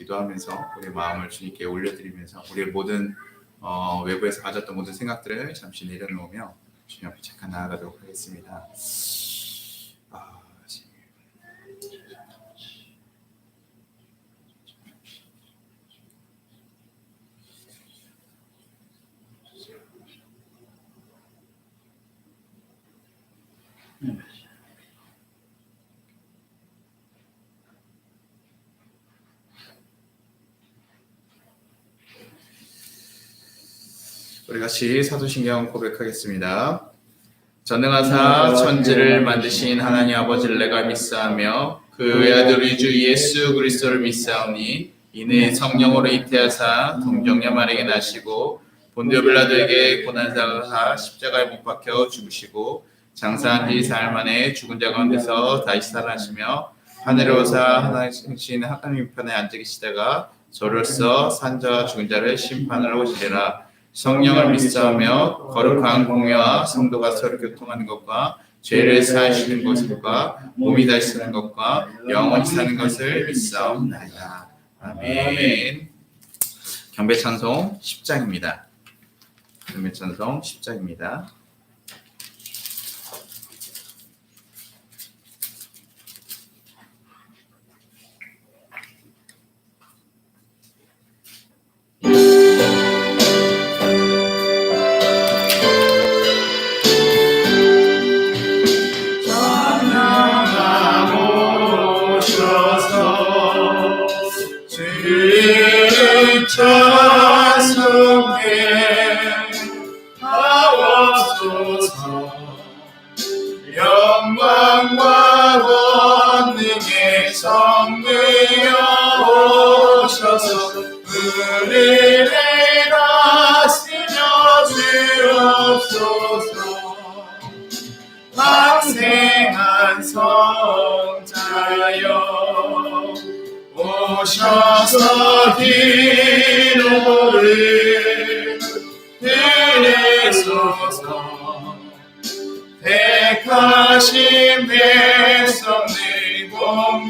기도하면서 우리의 마음을 주님께 올려드리면서 우리의 모든 외부에서 가졌던 모든 생각들을 잠시 내려놓으며 주님 앞에 잠깐 나아가도록 하겠습니다. 우리 같이 사도신경 고백하겠습니다. 전능하사 천지를 만드신 하나님 아버지를 내가 믿사하며 그 외아들 우리 주 예수 그리스도를 믿사오니 이는 성령으로 잉태하사 동정녀 마리아에게 나시고 본디오 빌라도에게 고난당하사 십자가에 못 박혀 죽으시고 장사한 지 사흘 만에 죽은 자 가운데서 다시 살아나시며 하늘에 오사 하나님 하나님 편에 앉아 계시다가 저로서 산자와 죽은 자를 심판하러 오시리라. 성령을 믿사하며 거룩한 공회와 성도가 서로 교통하는 것과 죄를 사하시는 것과 몸이 다시 사는 것과 영원히 사는 것을 믿사옵나이다. 아멘. 경배찬송 10장입니다. 경배찬송 10장입니다. 찬송해 하옵소서. 영광과 권능의 성부여 오셔서 우리를 다스려 주옵소서. 왕생한 성자여 오셔서 기도를 들으소서. 택하신 백성들 복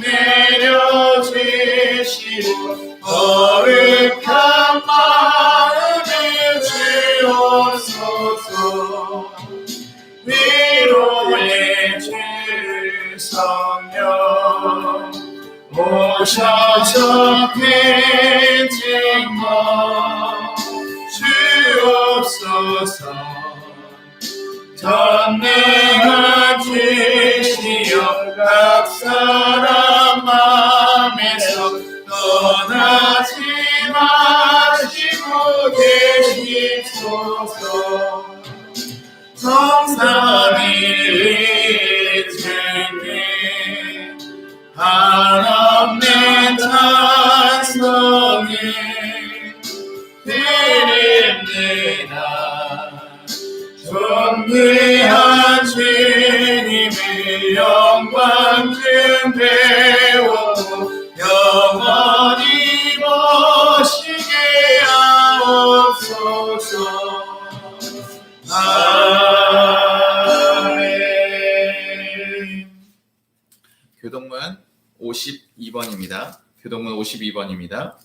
내려주시고 거룩한 마음을 주옵소서. 위로의 주 성령 오셔서 큰 증거 주옵소서. 전능한 주시여 각 사람 마음에서 떠나지 마시고 계시소서. 성삼위일체께 한없는 찬송을 드립니다. 존귀한 주님의 영광 좀 배우고 영원히 모시게 하옵소서. 아멘. 교동문 52번입니다. 교동문 52번입니다.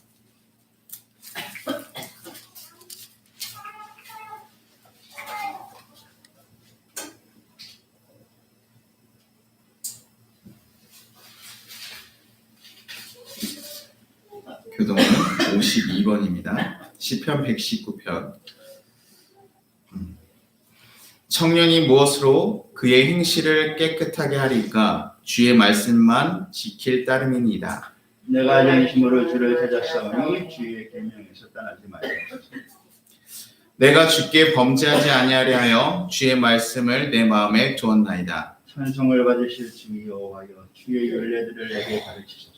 교동문 52번입니다. 시편 119편. 청년이 무엇으로 그의 행실을 깨끗하게 하리까? 주의 말씀만 지킬 따름이니이다. 내가 양심으로 주를 찾았사오니 주의 계명에서 떠나지 말소서. 내가 주께 범죄하지 아니하려 하여 주의 말씀을 내 마음에 두었나이다. 찬송을 받으실 주 여호와여 주의 율례들을 내게 가르치소서.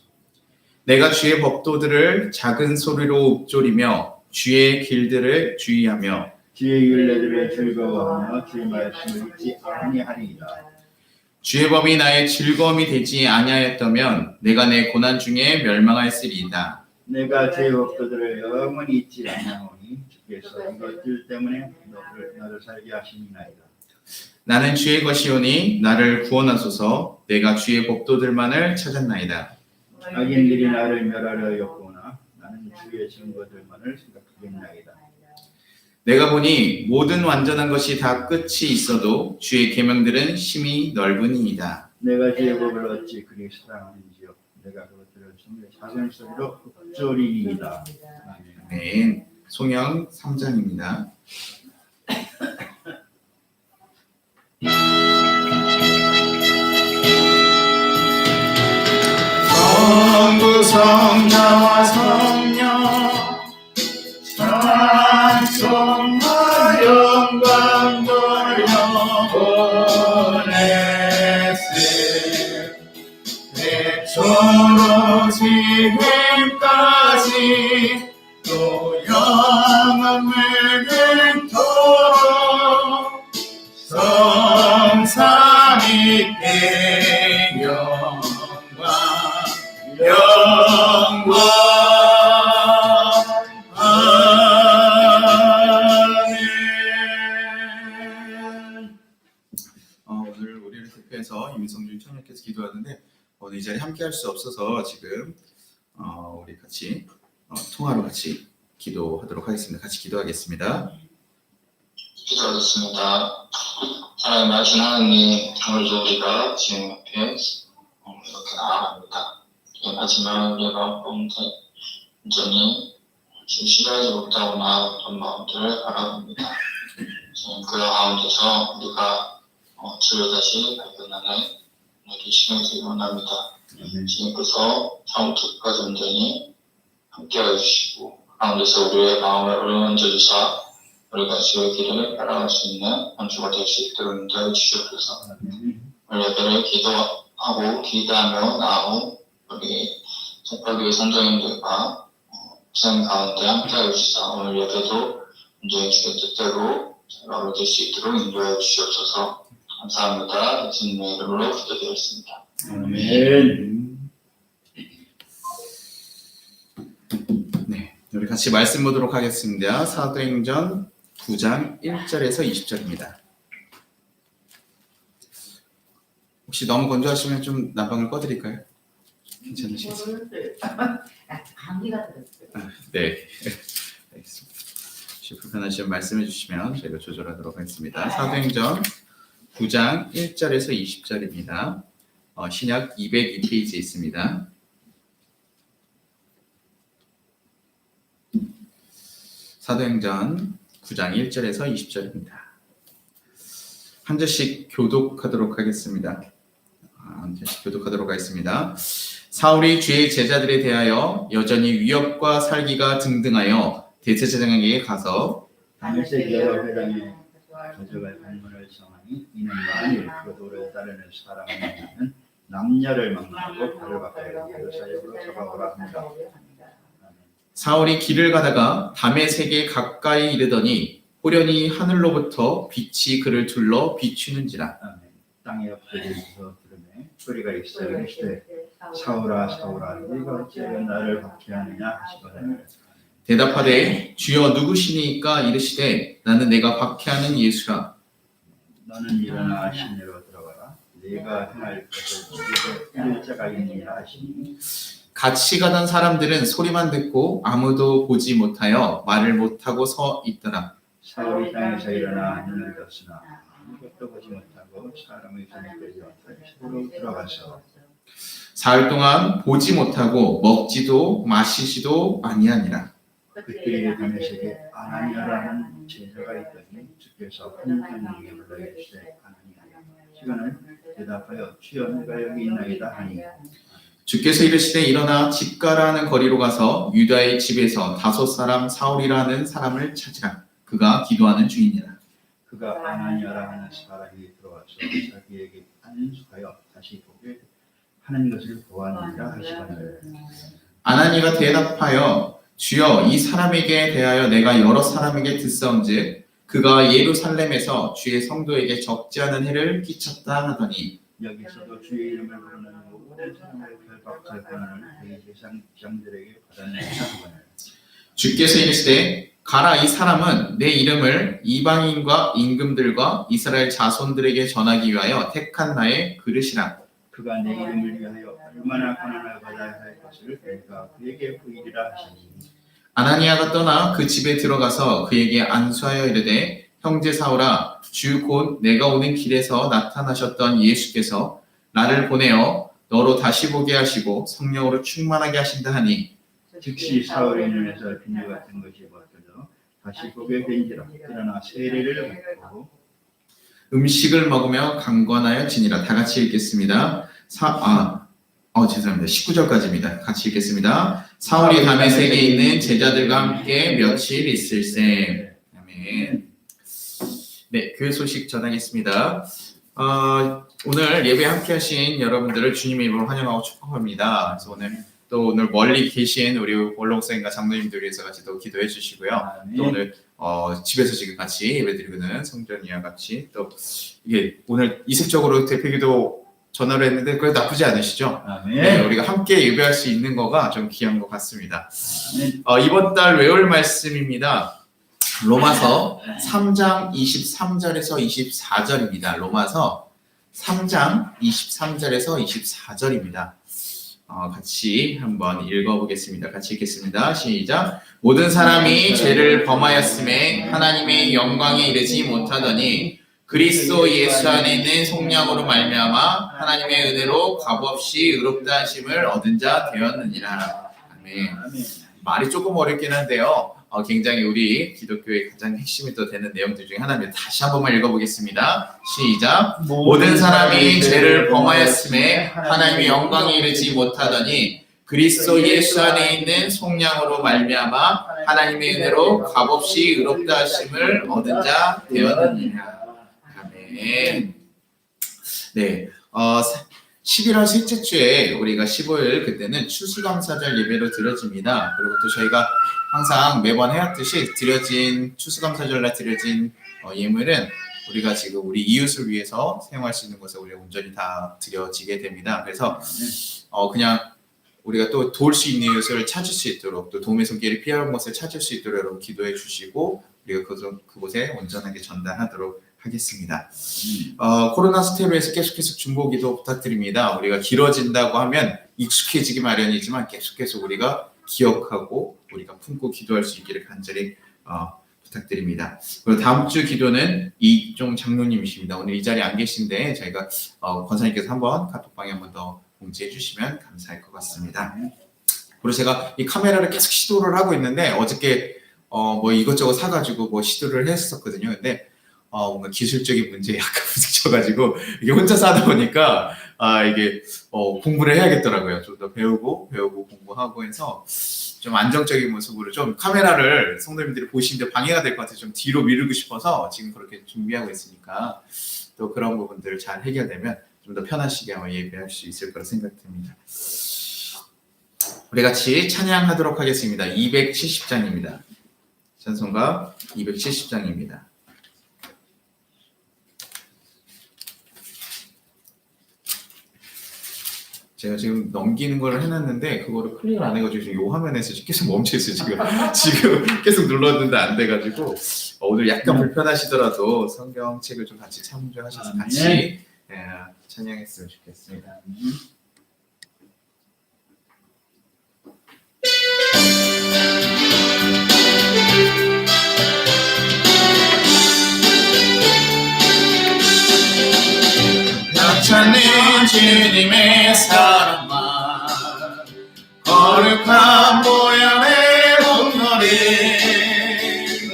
내가 주의 법도들을 작은 소리로 읊조리며 주의 길들을 주의하며 주의 율례들을 즐거워하며 주의 말씀을 잊지 아니하리이다. 주의 법이 나의 즐거움이 되지 아니하였다면 내가 내 고난 중에 멸망하였으리이다. 내가 주의 법도들을 영원히 잊지 아니하오니 주께서 이것들 때문에 나를 살게 하시니이다. 나는 주의 것이오니 나를 구원하소서. 내가 주의 법도들만을 찾았나이다. 악인들이 나를 멸하려 였구나. 주의 증거들만을 생각하겠나이다. 내가 보니 모든 완전한 것이 다 끝이 있어도 주의 계명들은 심히 넓으니이다. 내가 주의 법을 어찌 그리 사랑하는지요. 내가 그것들을 정말 작은 소리로 읊조리이다. 아멘. 아멘. 송영 3장입니다. 성부 성자와 성령 찬송과 영광 돌려보냈으 대초로 지금까지 또 영원을 토록 성삼위께 영광 아멘. 오늘 우리를 대표해서 임성준 청년께서 기도하는데 오늘 이 자리에 함께 할 수 없어서 지금 우리 같이 통화로 같이 기도하도록 하겠습니다. 같이 기도하겠습니다. 기도하겠습니다. 하나님 말씀 하나님, 오늘도 우리가 지금 앞에 이렇게 나아갑니다. 하지만 우리가 온전히 신뢰하지 못하거나 어떤 마음들을 바라봅니다. 지금 그 가운데서 우리가 주를 다시 발견하는 우리 시간이 되기 원합니다. 지금부터 처음부터까지 온전히 함께해 주시고 가운데서 우리의 마음을 어루만져 주사 우리가 주의 길을 따라갈 수 있는 한 주가 될 수 있도록 인도해 주시옵소서. 우리 예배를 기도하고 기대하며 나아온 우리 석박교회 선장님들과 목사님 가운데 함께해 주시사 오늘 예배도 온전히 주의 뜻대로 잘 어루될 수 있도록 인도해 주시옵소서. 감사합니다. 예수님의 이름으로 기도드렸습니다. 아멘. 네, 우리 같이 말씀 보도록 하겠습니다. 사도행전 9장 1절에서 20절입니다. 혹시 너무 건조하시면 좀 난방을 꺼드릴까요? 괜찮으시겠어요? 감기가 들었어요. 네, 알겠습니다. 혹시 불편하시면 말씀해 주시면 저희가 조절하도록 하겠습니다. 사도행전 9장 1절에서 20절입니다. 신약 202페이지에 있습니다. 사도행전 9장 1절에서 20절입니다. 한 절씩 교독하도록 하겠습니다. 한 절씩 교독하도록 하겠습니다. 사울이 주의 제자들에 대하여 여전히 위협과 살기가 등등하여 대제사장에게 가서 다메섹 여러 회당에 가져갈 관문을 정하니 이는 만일 그 도를 따르는 사람을 만나면 남녀를 막론하고 발을 바꾸어 예루살렘으로 잡아오라 합니다. 사울이 길을 가다가 다메섹에 가까이 이르더니 호련히 하늘로부터 빛이 그를 둘러 비추는지라. 아멘. 땅에 엎드려서 들으매 소리가 있어 이르시되 사울아 사울아 네가 어찌하여 나를 박해하느냐 하시거늘. 대답하되 주여 누구시니까 이르시되 나는 내가 박해하는 예수라. 너는 일어나 시내로 들어가라. 네가 행할 것을 네게 이를 자가 있느니라 하시니 같이 가던 사람들은 소리만 듣고 아무도 보지 못하여 말을 못하고 서 있더라. 사울이 땅에서 일어나 눈을 떴으나 아무것도 보지 못하고 사람의 손에 끌려 시내로 들어가서 사흘 동안 보지 못하고 먹지도 마시지도 아니하니라. 그때에 다메섹에 아나니아라는 제자가 있더니 주께서 한명에게 불러 이르시되 아나니아야 시간을 대답하여 주여 내가 여기 있나이다 하니 주께서 이르시되 일어나 집 가라 하는 거리로 가서 유다의 집에서 5 사람 사울이라는 사람을 찾으라. 그가 기도하는 중이니라. 그가 아나니아라 하는 사람이 들어와서 자기에게 안수하여 다시 보게 하는 것을 보았느니라 하시거늘. 아나니가 대답하여 주여 이 사람에게 대하여 내가 여러 사람에게 듣사온즉 그가 예루살렘에서 주의 성도에게 적지 않은 해를 끼쳤다 하더니 여기서도 주의 이름을 부르는 모든 사람을 결박할 권한을 대제사장들에게 받았느니라 하거늘. 주께서 이르시되 가라 이 사람은 내 이름을 이방인과 임금들과 이스라엘 자손들에게 전하기 위하여 택한 나의 그릇이라. 그가 내 이름을 위하여 얼마나 고난을 받아야 할 것을 내가 그에게 보이리라 하시니 아나니아가 떠나 그 집에 들어가서 그에게 안수하여 이르되 형제 사울아 주 곧 내가 오는 길에서 나타나셨던 예수께서 나를 보내어 너로 다시 보게 하시고 성령으로 충만하게 하신다 하니 즉시 사울의 눈에서 비늘 같은 것이 벗겨져 다시 보게 된지라. 그러나 세례를 받고 음식을 먹으며 강권하여 지니라. 다 같이 읽겠습니다. 죄송합니다. 19절까지입니다. 같이 읽겠습니다. 사울이 다메섹에 있는 제자들과 함께 며칠 있을세. 아멘. 네, 그 소식 전하겠습니다. 오늘 예배 함께 하신 여러분들을 주님의 이름으로 환영하고 축복합니다. 그래서 오늘 멀리 계신 우리 원롱쌤과 장로님들 위해서 같이 또 기도해 주시고요. 또 오늘 집에서 지금 같이 예배드리고는 성전이와 같이 또 이게 오늘 이색적으로 대표기도 전화로 했는데 그래도 나쁘지 않으시죠? 네, 우리가 함께 예배할 수 있는 거가 좀 귀한 것 같습니다. 이번 달 외울 말씀입니다. 로마서 3장 23절에서 24절입니다. 로마서 3장 23절에서 24절입니다. 같이 한번 읽어보겠습니다. 같이 읽겠습니다. 시작. 모든 사람이 죄를 범하였음에 하나님의 영광에 이르지 못하더니 그리스도 예수 안에 있는 속량으로 말미암아 하나님의 은혜로 값없이 의롭다 하심을 얻은 자 되었느니라. 아멘. 말이 조금 어렵긴 한데요. 굉장히 우리 기독교의 가장 핵심이 또 되는 내용들 중에 하나입니다. 다시 한 번만 읽어보겠습니다. 시작. 모든 사람이 죄를 범하였음에 하나님의 영광에 이르지 못하더니 그리스도 예수 안에 있는 속량으로 말미암아 하나님의 은혜로 값없이 의롭다 하심을 얻은 자 되었느니라. 아멘. 네, 11월 셋째 주에 우리가 15일 그때는 추수감사절 예배로 드려집니다. 그리고 또 저희가 항상 매번 해왔듯이 추수감사절날 드려진 예물은 우리가 지금 우리 이웃을 위해서 사용할 수 있는 곳에 우리가 온전히 다 드려지게 됩니다. 그래서 그냥 우리가 또 도울 수 있는 이웃을 찾을 수 있도록 또 도움의 손길을 피하는 것을 찾을 수 있도록 여러분 기도해 주시고 우리가 그곳에 온전하게 전달하도록 하겠습니다. 코로나 스텝에서 계속해서 중보기도 부탁드립니다. 우리가 길어진다고 하면 익숙해지기 마련이지만 계속해서 우리가 기억하고 우리가 품고 기도할 수 있기를 간절히 부탁드립니다. 그리고 다음 주 기도는 이종 장로님이십니다. 오늘 이 자리에 안 계신데 저희가 권사님께서 한번 카톡방에 한번 더 공지해 주시면 감사할 것 같습니다. 그리고 제가 이 카메라를 계속 시도를 하고 있는데 어저께 뭐 이것저것 사가지고 뭐 시도를 했었거든요. 근데 뭔가 기술적인 문제에 약간 부딪혀가지고 이게 혼자서 하다 보니까 이게 공부를 해야겠더라고요. 좀 더 배우고 공부하고 해서 좀 안정적인 모습으로 좀 카메라를 성도님들이 보시는데 방해가 될 것 같아서 좀 뒤로 미루고 싶어서 지금 그렇게 준비하고 있으니까 또 그런 부분들을 잘 해결되면 좀 더 편하시게 아마 예배할 수 있을 거라 생각됩니다. 우리 같이 찬양하도록 하겠습니다. 270장입니다. 찬송가 270장입니다. 제가 지금 넘기는 걸 해놨는데 그거를 클릭을 안 해가지고 지금 이 화면에서 계속 멈춰있어요. 지금 계속 눌렀는데 안 돼가지고 오늘 약간 불편하시더라도 성경책을 좀 같이 참조하셔서 같이 찬양했으면 좋겠습니다. 찾는 주님의 사랑만 거룩한 보혈의 온노리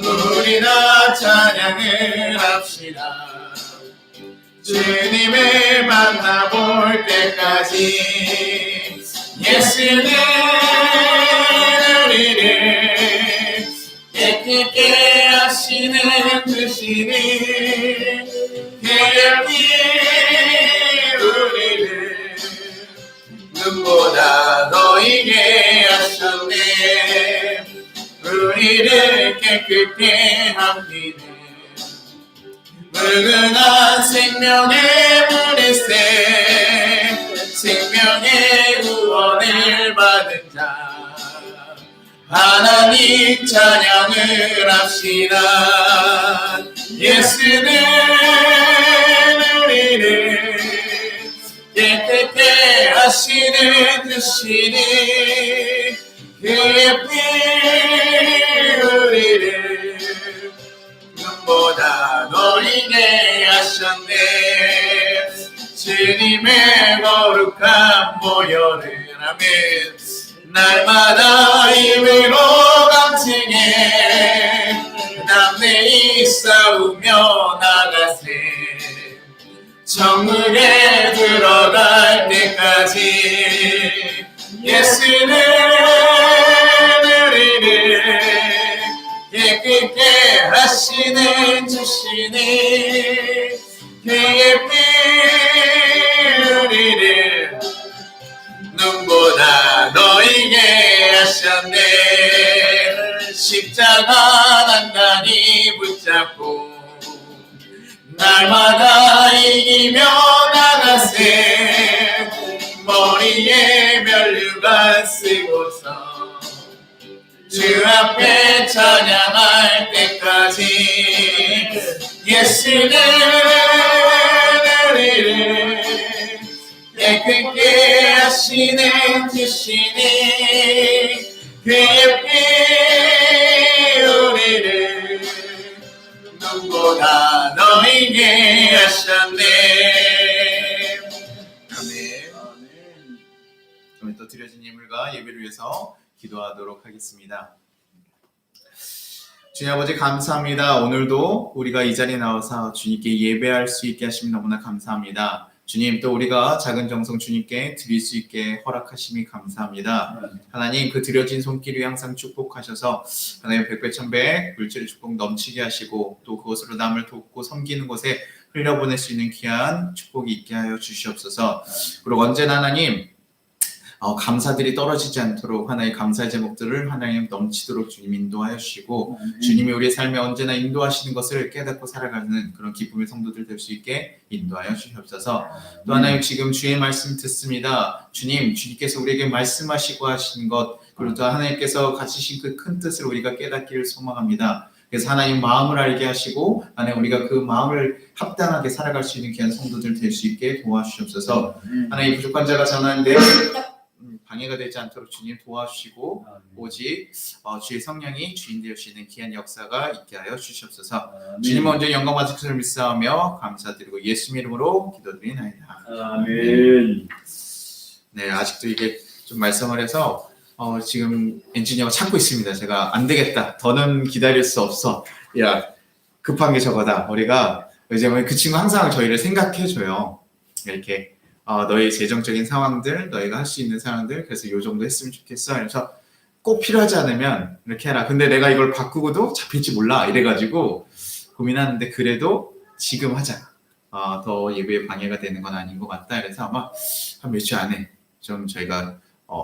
우리 다 찬양을 합시다. 주님을 만나볼 때까지 예수는 우리를 깨끗게 하시는 주시니 괴롭히 우리를 눈보다 너희게 하셨네. 우리를 깨끗게 합니다. 묵은한 생명의 물일새 생명의 구원을 받은 자 하나님 찬양을 합시다. 예수는 우리를 깨끗게 하시는 주시니 그의 피 하셨네. 주님의 거룩한 모여를 아멘. 날마다 힘으로 감칭해 남내이 싸우며 나가세. 천국에 들어갈 때까지 예수는 우리를 깨끗게 하시는 주시니 그의 피 우리를 눈보다 너에게 하셨네. 십자가 단단히 붙잡고 날마다 이기며 나가세. 머리에 면류관 쓰고서 주 앞에 찬양할 때까지 예수는 우리를 깨끗게 하시는 주시니 그의 피 우리를 눈보다 너에게 하셨네. 아멘. 오늘 또 드려진 예물과 예배를 위해서 기도하도록 하겠습니다. 주님 아버지 감사합니다. 오늘도 우리가 이 자리에 나와서 주님께 예배할 수 있게 하시면 너무나 감사합니다. 주님, 또 우리가 작은 정성 주님께 드릴 수 있게 허락하심이 감사합니다. 하나님, 그 드려진 손길을 항상 축복하셔서 하나님 백배 천배 물질의 축복 넘치게 하시고 또 그것으로 남을 돕고 섬기는 곳에 흘려보낼 수 있는 귀한 축복이 있게 하여 주시옵소서. 그리고 언제나 하나님 감사들이 떨어지지 않도록 하나의 감사의 제목들을 하나님 넘치도록 주님 인도하여 주시고 주님이 우리의 삶에 언제나 인도하시는 것을 깨닫고 살아가는 그런 기쁨의 성도들 될 수 있게 인도하여 주시옵소서. 또 하나님, 지금 주의 말씀 듣습니다. 주님께서 우리에게 말씀하시고 하신 것, 그리고 또 하나님께서 가지신 그 큰 뜻을 우리가 깨닫기를 소망합니다. 그래서 하나님 마음을 알게 하시고 하나님 우리가 그 마음을 합당하게 살아갈 수 있는 귀한 성도들 될 수 있게 도와주시옵소서. 하나님, 부족한 자가 전하는데 방해가 되지 않도록 주님 도와주시고 오직 주의 성령이 주인 되시는 귀한 역사가 있게 하여 주시옵소서. 주님 먼저 영광 받으실 것을 믿사오며 감사드리고 예수님 이름으로 기도드리나이다. 아멘. 네, 아직도 이게 좀 말썽을 해서 지금 엔지니어가 찾고 있습니다. 제가 안 되겠다, 더는 기다릴 수 없어, 야 급한 게 저거다. 우리가 이제 그 친구 항상 저희를 생각해줘요. 이렇게 너의 재정적인 상황들, 너희가 할 수 있는 상황들, 그래서 요 정도 했으면 좋겠어. 그래서 꼭 필요하지 않으면 이렇게 해라. 근데 내가 이걸 바꾸고도 잡힐지 몰라 이래가지고 고민하는데, 그래도 지금 하자. 더 예배에 방해가 되는 건 아닌 것 같다. 그래서 아마 한 몇 주 안에 좀 저희가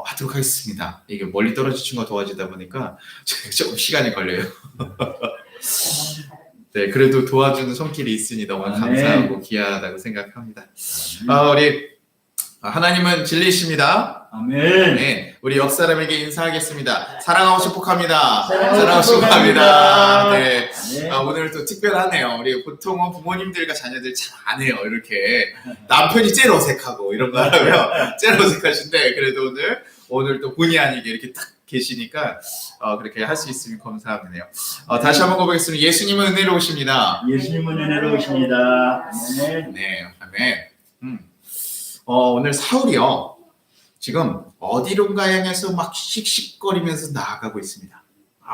하도록 하겠습니다. 이게 멀리 떨어진 친구가 도와주다 보니까 조금 시간이 걸려요. 네, 그래도 도와주는 손길이 있으니 너무 감사하고 귀하다고 생각합니다. 우리 하나님은 진리이십니다. 아멘. 네, 우리 옆 사람에게 인사하겠습니다. 사랑하고 축복합니다. 사랑하고 축복합니다. 네, 네. 오늘 또 특별하네요. 우리 보통은 부모님들과 자녀들 잘 안 해요. 이렇게 남편이 제일 어색하고 이런 거 하면 제일 어색하신데, 그래도 오늘 또 본의 아니게 이렇게 딱 계시니까 그렇게 할 수 있으면 감사하네요. 다시 한번 고백했습니다. 예수님은 은혜로우십니다. 예수님은 은혜로우십니다. 아멘. 네, 아멘. 오늘 사울이요, 지금 어디론가 향해서 막 씩씩거리면서 나아가고 있습니다.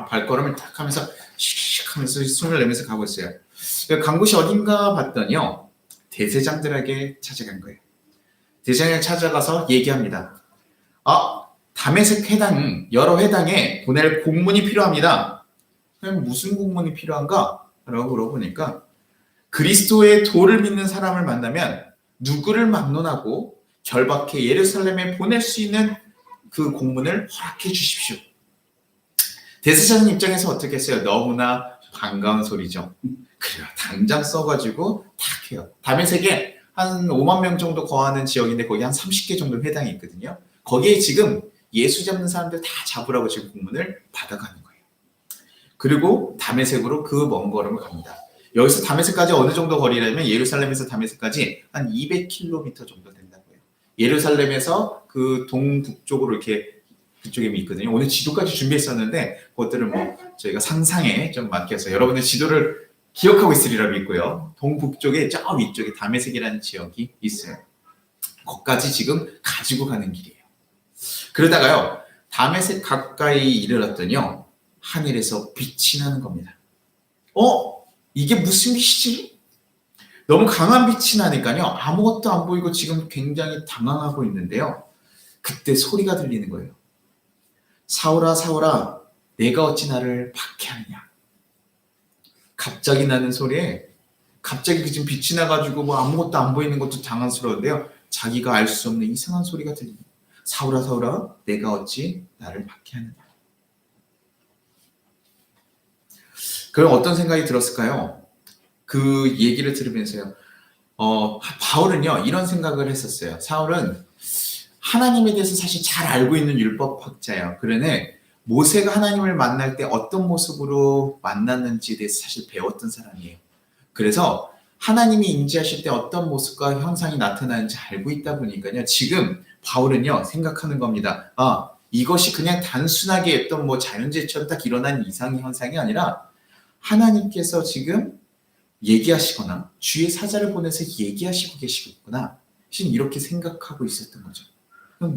발걸음을 딱 하면서 씩씩 하면서 숨을 내면서 가고 있어요. 간 곳이 어딘가 봤더니요, 대제장들에게 찾아간 거예요. 대제장을 찾아가서 얘기합니다. 다메섹 회당, 여러 회당에 보낼 공문이 필요합니다. 그럼 무슨 공문이 필요한가? 라고 물어보니까, 그리스도의 도를 믿는 사람을 만나면 누구를 막론하고 결박해 예루살렘에 보낼 수 있는 그 공문을 허락해 주십시오. 대제사장 입장에서 어떻게 했어요? 너무나 반가운 소리죠. 그래요, 당장 써가지고 딱 해요. 다메섹에 한 5만 명 정도 거하는 지역인데 거기 한 30개 정도 회당이 있거든요. 거기에 지금 예수 잡는 사람들 다 잡으라고 지금 공문을 받아가는 거예요. 그리고 다메섹으로 그 먼 걸음을 갑니다. 여기서 다메섹까지 어느 정도 거리라면, 예루살렘에서 다메섹까지 한 200km 정도 된다고요. 예루살렘에서 그 동북쪽으로 이렇게 그쪽에 있거든요. 오늘 지도까지 준비했었는데 그것들은 저희가 상상에 좀 맡겨서 여러분의 지도를 기억하고 있으리라 믿고요. 동북쪽에 저 위쪽에 다메섹이라는 지역이 있어요. 거기까지 지금 가지고 가는 길이에요. 그러다가요, 다메섹 가까이 이르렀더니요, 하늘에서 빛이 나는 겁니다. 이게 무슨 빛이지? 너무 강한 빛이 나니까요, 아무것도 안 보이고 지금 굉장히 당황하고 있는데요. 그때 소리가 들리는 거예요. 사울아, 사울아, 내가 어찌 나를 박해하느냐. 갑자기 나는 소리에 갑자기 지금 빛이 나가지고 뭐 아무것도 안 보이는 것도 당황스러운데요. 자기가 알 수 없는 이상한 소리가 들립니다. 사울아, 사울아, 내가 어찌 나를 박해하느냐. 그럼 어떤 생각이 들었을까요? 그 얘기를 들으면서요. 바울은요, 이런 생각을 했었어요. 사울은 하나님에 대해서 사실 잘 알고 있는 율법학자예요. 그러네 모세가 하나님을 만날 때 어떤 모습으로 만났는지에 대해서 사실 배웠던 사람이에요. 그래서 하나님이 임재하실 때 어떤 모습과 형상이 나타나는지 알고 있다 보니까요. 지금 바울은요, 생각하는 겁니다. 이것이 그냥 단순하게 어떤 뭐 자연재해처럼 딱 일어난 이상 현상이 아니라 하나님께서 지금 얘기하시거나 주의 사자를 보내서 얘기하시고 계시겠구나. 이렇게 생각하고 있었던 거죠. 그럼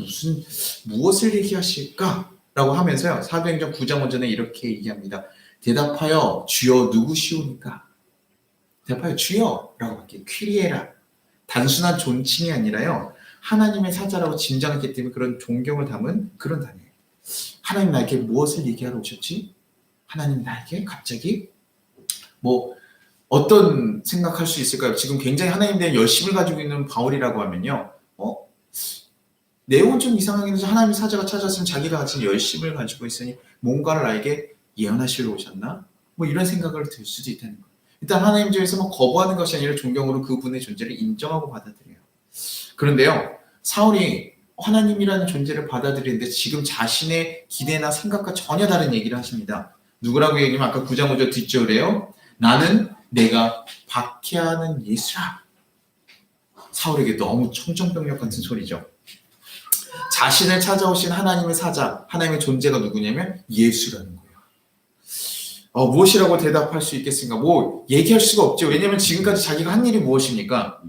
무엇을 얘기하실까라고 하면서요. 사도행전 9장 5절에 이렇게 얘기합니다. 대답하여 주여 누구시오니까? 대답하여 주여 라고 할게요. 퀴리에라. 단순한 존칭이 아니라요. 하나님의 사자라고 짐작했기 때문에 그런 존경을 담은 그런 단어예요. 하나님 나에게 무엇을 얘기하러 오셨지? 하나님 나에게 갑자기 뭐 어떤 생각할 수 있을까요? 지금 굉장히 하나님에 대한 열심을 가지고 있는 바울이라고 하면요. 내용은 좀 이상하긴 해서 하나님의 사자가 찾았으면 자기가 가진 열심을 가지고 있으니 뭔가를 나에게 예언하시러 오셨나? 뭐 이런 생각을 들 수도 있다는 거예요. 일단 하나님 중에서 거부하는 것이 아니라 존경으로 그분의 존재를 인정하고 받아들여요. 그런데요, 사울이 하나님이라는 존재를 받아들이는데 지금 자신의 기대나 생각과 전혀 다른 얘기를 하십니다. 누구라고 얘기하면 아까 9장 5절 뒷절에요. 나는 내가 박해하는 예수라. 사울에게 너무 청정병력 같은 소리죠. 자신을 찾아오신 하나님의 사자, 하나님의 존재가 누구냐면 예수라는 거예요. 무엇이라고 대답할 수 있겠습니까? 뭐 얘기할 수가 없죠. 왜냐하면 지금까지 자기가 한 일이 무엇입니까?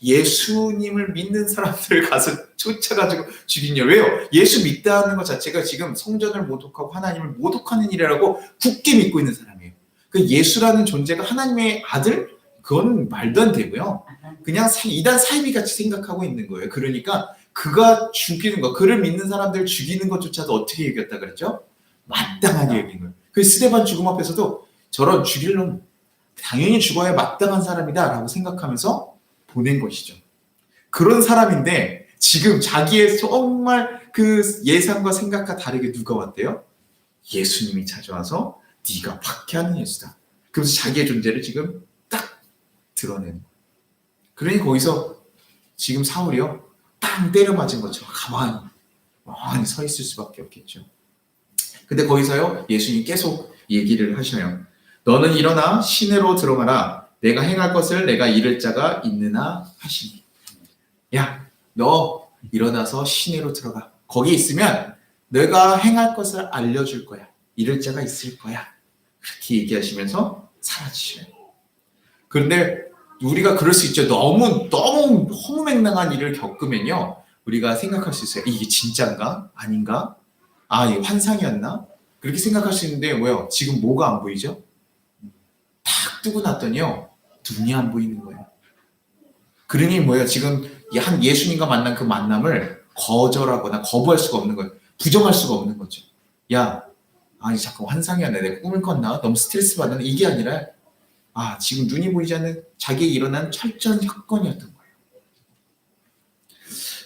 예수님을 믿는 사람들 가서 쫓아가지고 죽인 일. 왜요? 예수 믿다는 것 자체가 지금 성전을 모독하고 하나님을 모독하는 일이라고 굳게 믿고 있는 사람이에요. 그 예수라는 존재가 하나님의 아들? 그건 말도 안 되고요. 그냥 이단 사이비 같이 생각하고 있는 거예요. 그러니까 그가 죽이는 거, 그를 믿는 사람들 죽이는 것조차도 어떻게 여겼다 그랬죠? 마땅하게 여긴 거예요. 그 스데반 죽음 앞에서도 저런 죽일 놈 당연히 죽어야 마땅한 사람이다 라고 생각하면서 보낸 것이죠. 그런 사람인데 지금 자기의 정말 그 예상과 생각과 다르게 누가 왔대요? 예수님이 찾아와서 네가 박해하는 예수다. 그래서 자기의 존재를 지금 딱 드러내는 거예요. 그러니 거기서 지금 사울이요. 땅 때려 맞은 것처럼 가만히 서 있을 수밖에 없겠죠. 근데 거기서요. 예수님이 계속 얘기를 하셔요. 너는 일어나 시내로 들어가라. 내가 행할 것을 내가 이를 자가 있느나 하시니. 야, 너 일어나서 시내로 들어가. 거기 있으면 내가 행할 것을 알려줄 거야. 이를 자가 있을 거야. 그렇게 얘기하시면서 사라지셔요. 그런데 우리가 그럴 수 있죠. 너무 허무맹랑한 일을 겪으면요. 우리가 생각할 수 있어요. 이게 진짜인가? 아닌가? 이게 환상이었나? 그렇게 생각할 수 있는데 뭐요? 지금 뭐가 안 보이죠? 탁 뜨고 났더니요. 눈이 안 보이는 거예요. 그러니 뭐예요? 지금 한 예수님과 만난 그 만남을 거절하거나 거부할 수가 없는 거예요. 부정할 수가 없는 거죠. 야, 잠깐 환상이었네. 내가 꿈을 꿨나? 너무 스트레스 받는 이게 아니라 지금 눈이 보이지 않는 자기에 일어난 철저한 사건이었던 거예요.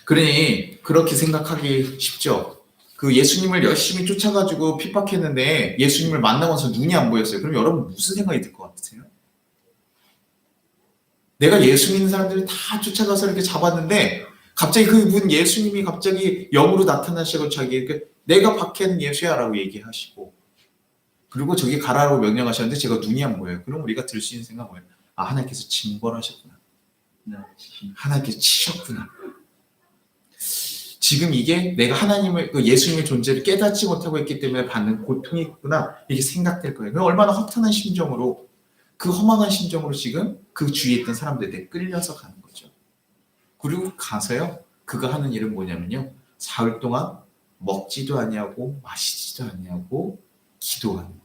그러니 그렇게 생각하기 쉽죠. 그 예수님을 열심히 쫓아가지고 핍박했는데 예수님을 만나면서 눈이 안 보였어요. 그럼 여러분 무슨 생각이 들 것 같으세요? 내가 예수 믿는 사람들을 다 쫓아가서 이렇게 잡았는데 갑자기 그분 예수님이 갑자기 영으로 나타나시고 자기에게 내가 박해하는 예수야 라고 얘기하시고 그리고 저기 가라고 명령하셨는데 제가 눈이 안 보여요. 그럼 우리가 들 수 있는 생각은 뭐예요? 하나님께서 징벌하셨구나. 하나님께서 치셨구나. 지금 이게 내가 하나님을 예수님의 존재를 깨닫지 못하고 있기 때문에 받는 고통이구나 이게 생각될 거예요. 얼마나 허탄한 심정으로 그 허망한 심정으로 지금 그 주위에 있던 사람들한테 끌려서 가는 거죠. 그리고 가서요. 그가 하는 일은 뭐냐면요. 사흘 동안 먹지도 아니하고 마시지도 아니하고 기도하는 거예요.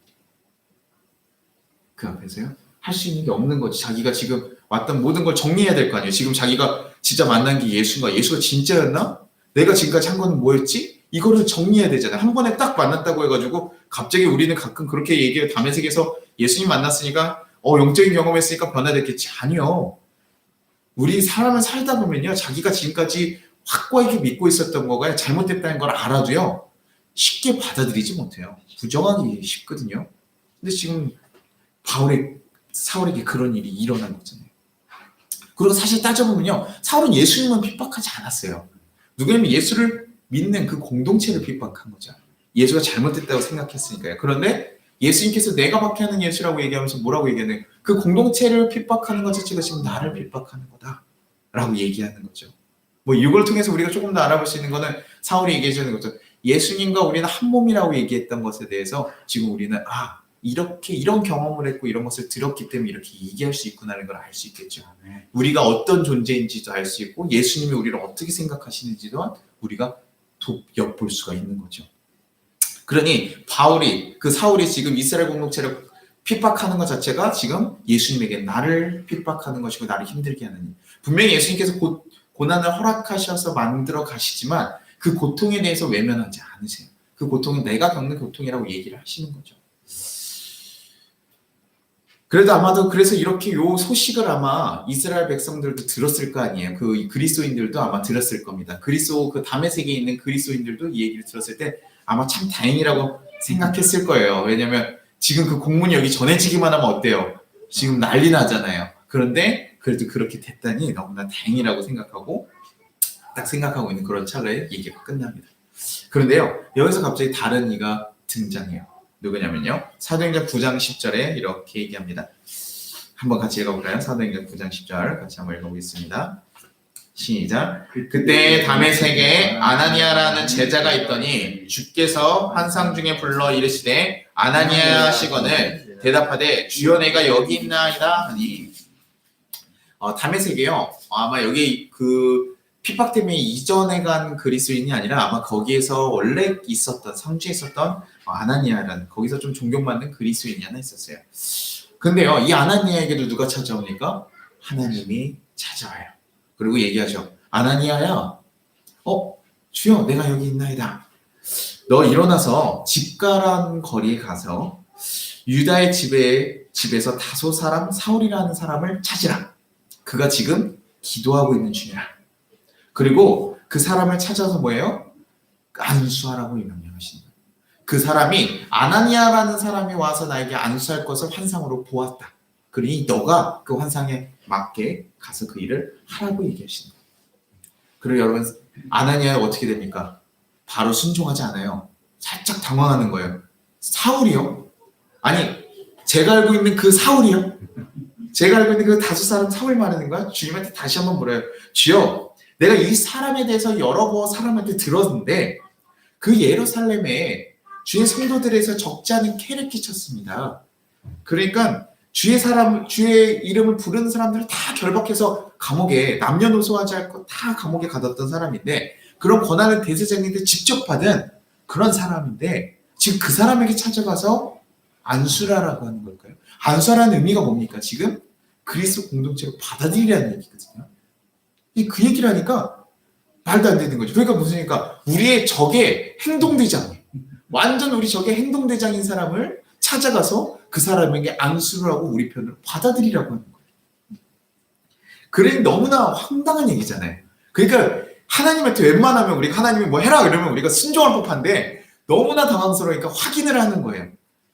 그 앞에서요. 할 수 있는 게 없는 거지. 자기가 지금 왔던 모든 걸 정리해야 될 거 아니에요. 지금 자기가 진짜 만난 게 예수인가? 예수가 진짜였나? 내가 지금까지 한 거는 뭐였지? 이거를 정리해야 되잖아요. 한 번에 딱 만났다고 해가지고 갑자기 우리는 가끔 그렇게 얘기해요. 담에색에서 예수님 만났으니까 영적인 경험했으니까 변화됐겠지. 아니요. 우리 사람을 살다 보면요. 자기가 지금까지 확고하게 믿고 있었던 거가 잘못됐다는 걸 알아도요. 쉽게 받아들이지 못해요. 부정하기 쉽거든요. 근데 지금 사울에게 그런 일이 일어난 거잖아요. 그리고 사실 따져보면요. 사울은 예수님은 핍박하지 않았어요. 누구냐면 예수를 믿는 그 공동체를 핍박한 거죠. 예수가 잘못됐다고 생각했으니까요. 그런데 예수님께서 내가 박해하는 예수라고 얘기하면서 뭐라고 얘기하는 그 공동체를 핍박하는 것 자체가 지금 나를 핍박하는 거다 라고 얘기하는 거죠. 뭐 이걸 통해서 우리가 조금 더 알아볼 수 있는 거는 사울이 얘기해주는 거죠. 예수님과 우리는 한 몸이라고 얘기했던 것에 대해서 지금 우리는 이렇게 이런 경험을 했고 이런 것을 들었기 때문에 이렇게 얘기할 수 있구나라는 걸 알 수 있겠죠. 우리가 어떤 존재인지도 알 수 있고 예수님이 우리를 어떻게 생각하시는지도 우리가 엿볼 수가 있는 거죠. 그러니 사울이 지금 이스라엘 공동체를 핍박하는 것 자체가 지금 예수님에게 나를 핍박하는 것이고 나를 힘들게 하는 일. 분명히 예수님께서 고난을 허락하셔서 만들어 가시지만 그 고통에 대해서 외면하지 않으세요. 그 고통은 내가 겪는 고통이라고 얘기를 하시는 거죠. 그래도 아마도 그래서 이렇게 요 소식을 아마 이스라엘 백성들도 들었을 거 아니에요. 그 그리스도인들도 아마 들었을 겁니다. 그 다메섹에 있는 그리스도인들도 이 얘기를 들었을 때 아마 참 다행이라고 생각했을 거예요. 왜냐면 지금 그 공문이 여기 전해지기만 하면 어때요? 지금 난리 나잖아요. 그런데 그래도 그렇게 됐다니 너무나 다행이라고 생각하고 있는 그런 찰나에 얘기가 끝납니다. 그런데요. 여기서 갑자기 다른 이가 등장해요. 누구냐면요. 사도행전 9장 10절에 이렇게 얘기합니다. 한번 같이 읽어볼까요? 사도행전 9장 10절 같이 한번 읽어보겠습니다. 시작. 그때 다메섹에 아나니아라는 제자가 있더니 주께서 환상 중에 불러 이르시되 아나니아 하시거늘 대답하되 주여 내가 여기 있나이다 하니 다메섹이요. 아마 여기 그 핍박 때문에 이전에 간 그리스도인이 아니라 아마 거기에서 원래 상주에 있었던 아나니아라는 거기서 좀 존경받는 그리스도인이 하나 있었어요. 근데요, 이 아나니아에게도 누가 찾아오니까 하나님이 찾아와요. 그리고 얘기하죠. 아나니아야, 주여 내가 여기 있나이다. 너 일어나서 집가란 거리에 가서 유다의 집에서 다소 사람 사울이라는 사람을 찾으라. 그가 지금 기도하고 있는 중이라. 그리고 그 사람을 찾아서 뭐예요? 안수하라고 명령하신다. 그 사람이 아나니아라는 사람이 와서 나에게 안수할 것을 환상으로 보았다. 그러니 너가 그 환상에 맞게 가서 그 일을 하라고 얘기하신다. 그리고 여러분 아나니아가 어떻게 됩니까? 바로 순종하지 않아요. 살짝 당황하는 거예요. 사울이요? 아니 제가 알고 있는 그 사울이요? 제가 알고 있는 그 다수 사람 사울 말하는 거야? 주님한테 다시 한번 물어요. 주여 내가 이 사람에 대해서 여러 사람한테 들었는데 그 예루살렘에 주의 성도들에서 적지 않은 캐를 끼쳤습니다. 그러니까 주의 이름을 부르는 사람들을 다 결박해서 감옥에 남녀노소하지 않고 다 감옥에 가뒀던 사람인데 그런 권한을 대제사장님한테 직접 받은 그런 사람인데 지금 그 사람에게 찾아가서 안수라라고 하는 걸까요? 안수라는 의미가 뭡니까? 지금 그리스도 공동체로 받아들이라는 얘기거든요. 그 얘기를 하니까 말도 안 되는 거죠. 그러니까 무슨 얘기니까 우리의 적의 행동대장, 완전 우리 적의 행동대장인 사람을 찾아가서 그 사람에게 안수를 하고 우리 편을 받아들이라고 하는 거예요. 그래 너무나 황당한 얘기잖아요. 그러니까 하나님한테 웬만하면 우리가 하나님이 뭐 해라 그러면 우리가 순종할 법한데 너무나 당황스러우니까 확인을 하는 거예요.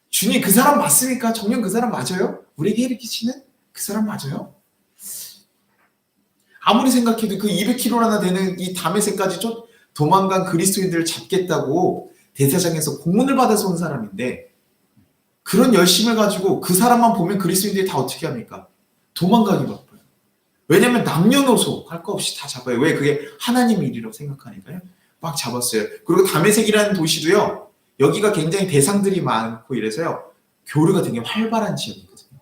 주님 그 사람 맞습니까? 정녕 그 사람 맞아요? 우리에게 해를 끼치는 그 사람 맞아요? 아무리 생각해도 그 200km나 되는 이 다메섹까지 도망간 그리스도인들을 잡겠다고 대사장에서 공문을 받아서 온 사람인데 그런 열심을 가지고 그 사람만 보면 그리스도인들이 다 어떻게 합니까? 도망가기 바빠요. 왜냐면 남녀노소 할 거 없이 다 잡아요. 왜? 그게 하나님의 일이라고 생각하니까요. 막 잡았어요. 그리고 다메섹이라는 도시도요. 여기가 굉장히 대상들이 많고 이래서요. 교류가 되게 활발한 지역이거든요.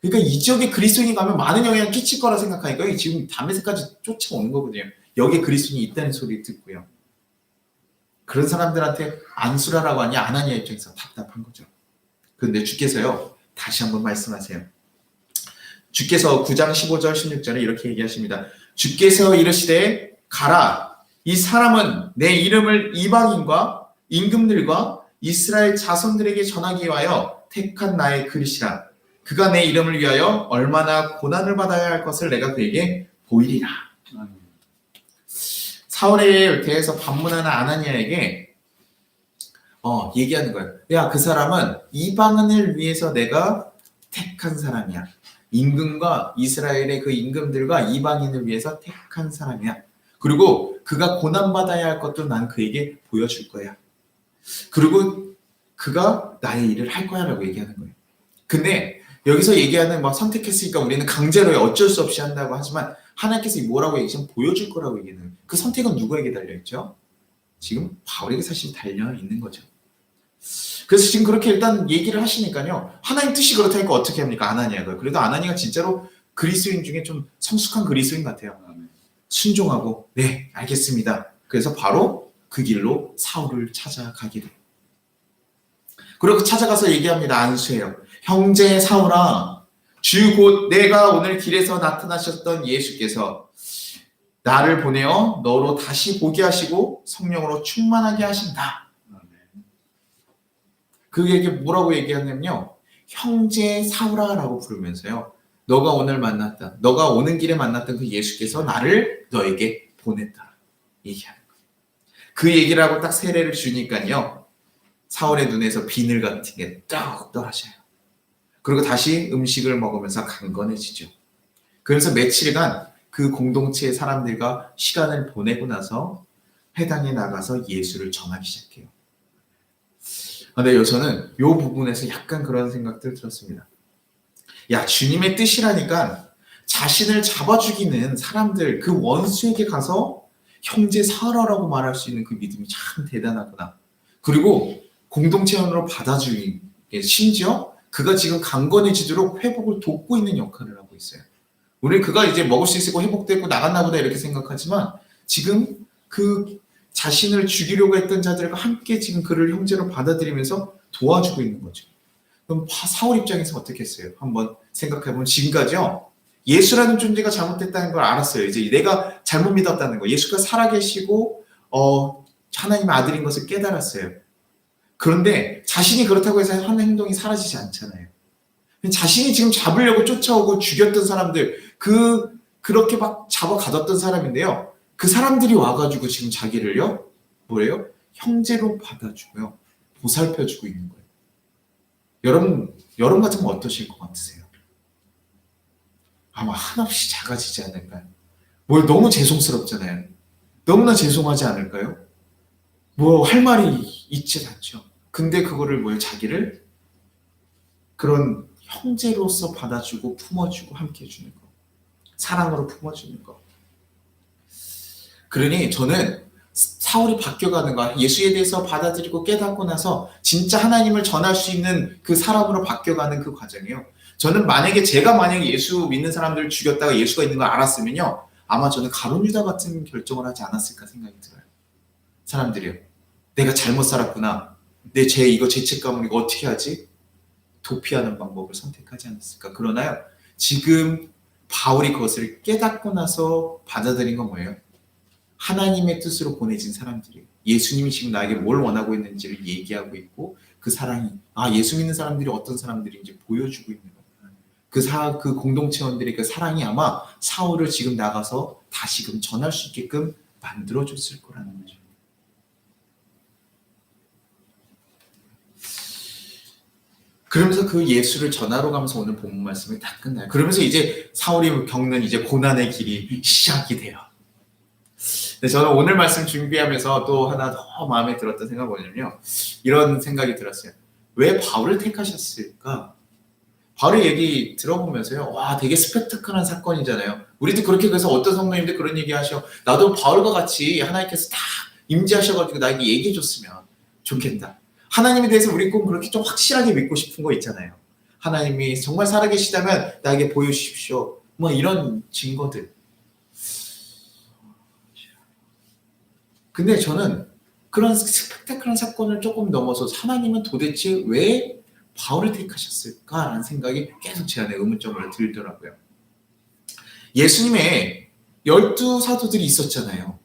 그러니까 이 지역에 그리스도인이 가면 많은 영향을 끼칠 거라 생각하니까 지금 다메섹까지 쫓아오는 거거든요. 여기에 그리스도인이 있다는 소리 듣고요. 그런 사람들한테 안수라라고 하니 아나니아 입장에서 답답한 거죠. 그런데 주께서요, 다시 한번 말씀하세요. 주께서 9장 15절 16절에 이렇게 얘기하십니다. 주께서 이르시되 가라. 이 사람은 내 이름을 이방인과 임금들과 이스라엘 자손들에게 전하기 위하여 택한 나의 그릇이라. 그가 내 이름을 위하여 얼마나 고난을 받아야 할 것을 내가 그에게 보이리라. 사울에 대해서 반문하는 아나니아에게 얘기하는 거예요. 야, 그 사람은 이방인을 위해서 내가 택한 사람이야. 임금과 이스라엘의 그 임금들과 이방인을 위해서 택한 사람이야. 그리고 그가 고난받아야 할 것도 난 그에게 보여줄 거야. 그리고 그가 나의 일을 할 거야 라고 얘기하는 거예요. 근데 여기서 얘기하는 선택했으니까 우리는 강제로 어쩔 수 없이 한다고 하지만 하나님께서 뭐라고 얘기하시면 보여줄 거라고 얘기하는, 그 선택은 누구에게 달려있죠? 지금 바울에게 사실 달려있는 거죠. 그래서 지금 그렇게 일단 얘기를 하시니까요, 하나님 뜻이 그렇다니까 어떻게 합니까? 아나니아가. 그래도 아나니아가 진짜로 그리스도인 중에 좀 성숙한 그리스도인 같아요. 순종하고 네 알겠습니다. 그래서 바로 그 길로 사울을 찾아가게 돼요. 그리고 찾아가서 얘기합니다. 안수해요. 형제 사울아, 주 곧 내가 오늘 길에서 나타나셨던 예수께서 나를 보내어 너로 다시 보게 하시고 성령으로 충만하게 하신다. 그에게 뭐라고 얘기하냐면요, 형제 사울아라고 부르면서요, 너가 오늘 만났다, 너가 오는 길에 만났던 그 예수께서 나를 너에게 보냈다 얘기하는 거예요. 그 얘기를 하고 딱 세례를 주니까요, 사울의 눈에서 비늘 같은 게 딱 떨어져요. 그리고 다시 음식을 먹으면서 강건해지죠. 그래서 며칠간 그 공동체의 사람들과 시간을 보내고 나서 회당에 나가서 예수를 전하기 시작해요. 근데 저는 이 부분에서 약간 그런 생각들 들었습니다. 야, 주님의 뜻이라니까 자신을 잡아 죽이는 사람들, 그 원수에게 가서 형제 사울아라고 말할 수 있는 그 믿음이 참 대단하구나. 그리고 공동체원으로 받아주기, 심지어 그가 지금 강건해지도록 회복을 돕고 있는 역할을 하고 있어요. 우리 그가 이제 먹을 수 있고 회복되고 나갔나 보다 이렇게 생각하지만 지금 그 자신을 죽이려고 했던 자들과 함께 지금 그를 형제로 받아들이면서 도와주고 있는 거죠. 그럼 사울 입장에서 어떻게 했어요? 한번 생각해보면 지금까지요, 예수라는 존재가 잘못됐다는 걸 알았어요. 이제 내가 잘못 믿었다는 거, 예수가 살아계시고 하나님의 아들인 것을 깨달았어요. 그런데 자신이 그렇다고 해서 하는 행동이 사라지지 않잖아요. 자신이 지금 잡으려고 쫓아오고 죽였던 사람들, 그렇게 막 잡아가뒀던 사람인데요, 그 사람들이 와가지고 지금 자기를요, 뭐래요? 형제로 받아주고요, 보살펴주고 있는 거예요. 여러분 같으면 어떠실 것 같으세요? 아마 한없이 작아지지 않을까요? 너무 죄송스럽잖아요. 너무나 죄송하지 않을까요? 할 말이 있지 않죠. 근데 그거를 자기를 그런 형제로서 받아주고 품어주고 함께 해주는 거, 사랑으로 품어주는 거. 그러니 저는 사울이 바뀌어가는 거, 예수에 대해서 받아들이고 깨닫고 나서 진짜 하나님을 전할 수 있는 그 사람으로 바뀌어가는 그 과정이에요. 저는 만약에 예수 믿는 사람들을 죽였다가 예수가 있는 걸 알았으면요, 아마 저는 가룟 유다 같은 결정을 하지 않았을까 생각이 들어요. 사람들이요, 내가 잘못 살았구나, 내 죄책감을 이거 어떻게 하지? 도피하는 방법을 선택하지 않았을까. 그러나요, 지금 바울이 그것을 깨닫고 나서 받아들인 건 뭐예요? 하나님의 뜻으로 보내진 사람들이에요. 예수님이 지금 나에게 뭘 원하고 있는지를 얘기하고 있고, 그 사랑이 예수 믿는 사람들이 어떤 사람들인지 보여주고 있는 거예요. 그 공동체원들의 그 사랑이 아마 사울을 지금 나가서 다시금 전할 수 있게끔 만들어줬을 거라는 거죠. 그러면서 그 예수를 전하러 가면서 오늘 본문 말씀이 딱 끝나요. 그러면서 이제 사울이 겪는 이제 고난의 길이 시작이 돼요. 근데 저는 오늘 말씀 준비하면서 또 하나 더 마음에 들었던 생각은 뭐냐면요, 이런 생각이 들었어요. 왜 바울을 택하셨을까? 바울의 얘기 들어보면서요, 와, 되게 스펙타클한 사건이잖아요. 우리도 그렇게, 그래서 어떤 성도님들 그런 얘기 하셔. 나도 바울과 같이 하나님께서 딱 임재하셔가지고 나에게 얘기해줬으면 좋겠다. 하나님에 대해서 우리 꼭 그렇게 좀 확실하게 믿고 싶은 거 있잖아요. 하나님이 정말 살아계시다면 나에게 보여주십시오. 뭐 이런 증거들. 근데 저는 그런 스펙타클한 사건을 조금 넘어서 하나님은 도대체 왜 바울을 택하셨을까라는 생각이 계속 제 안에 의문점을 들더라고요. 예수님의 12사도들이 있었잖아요.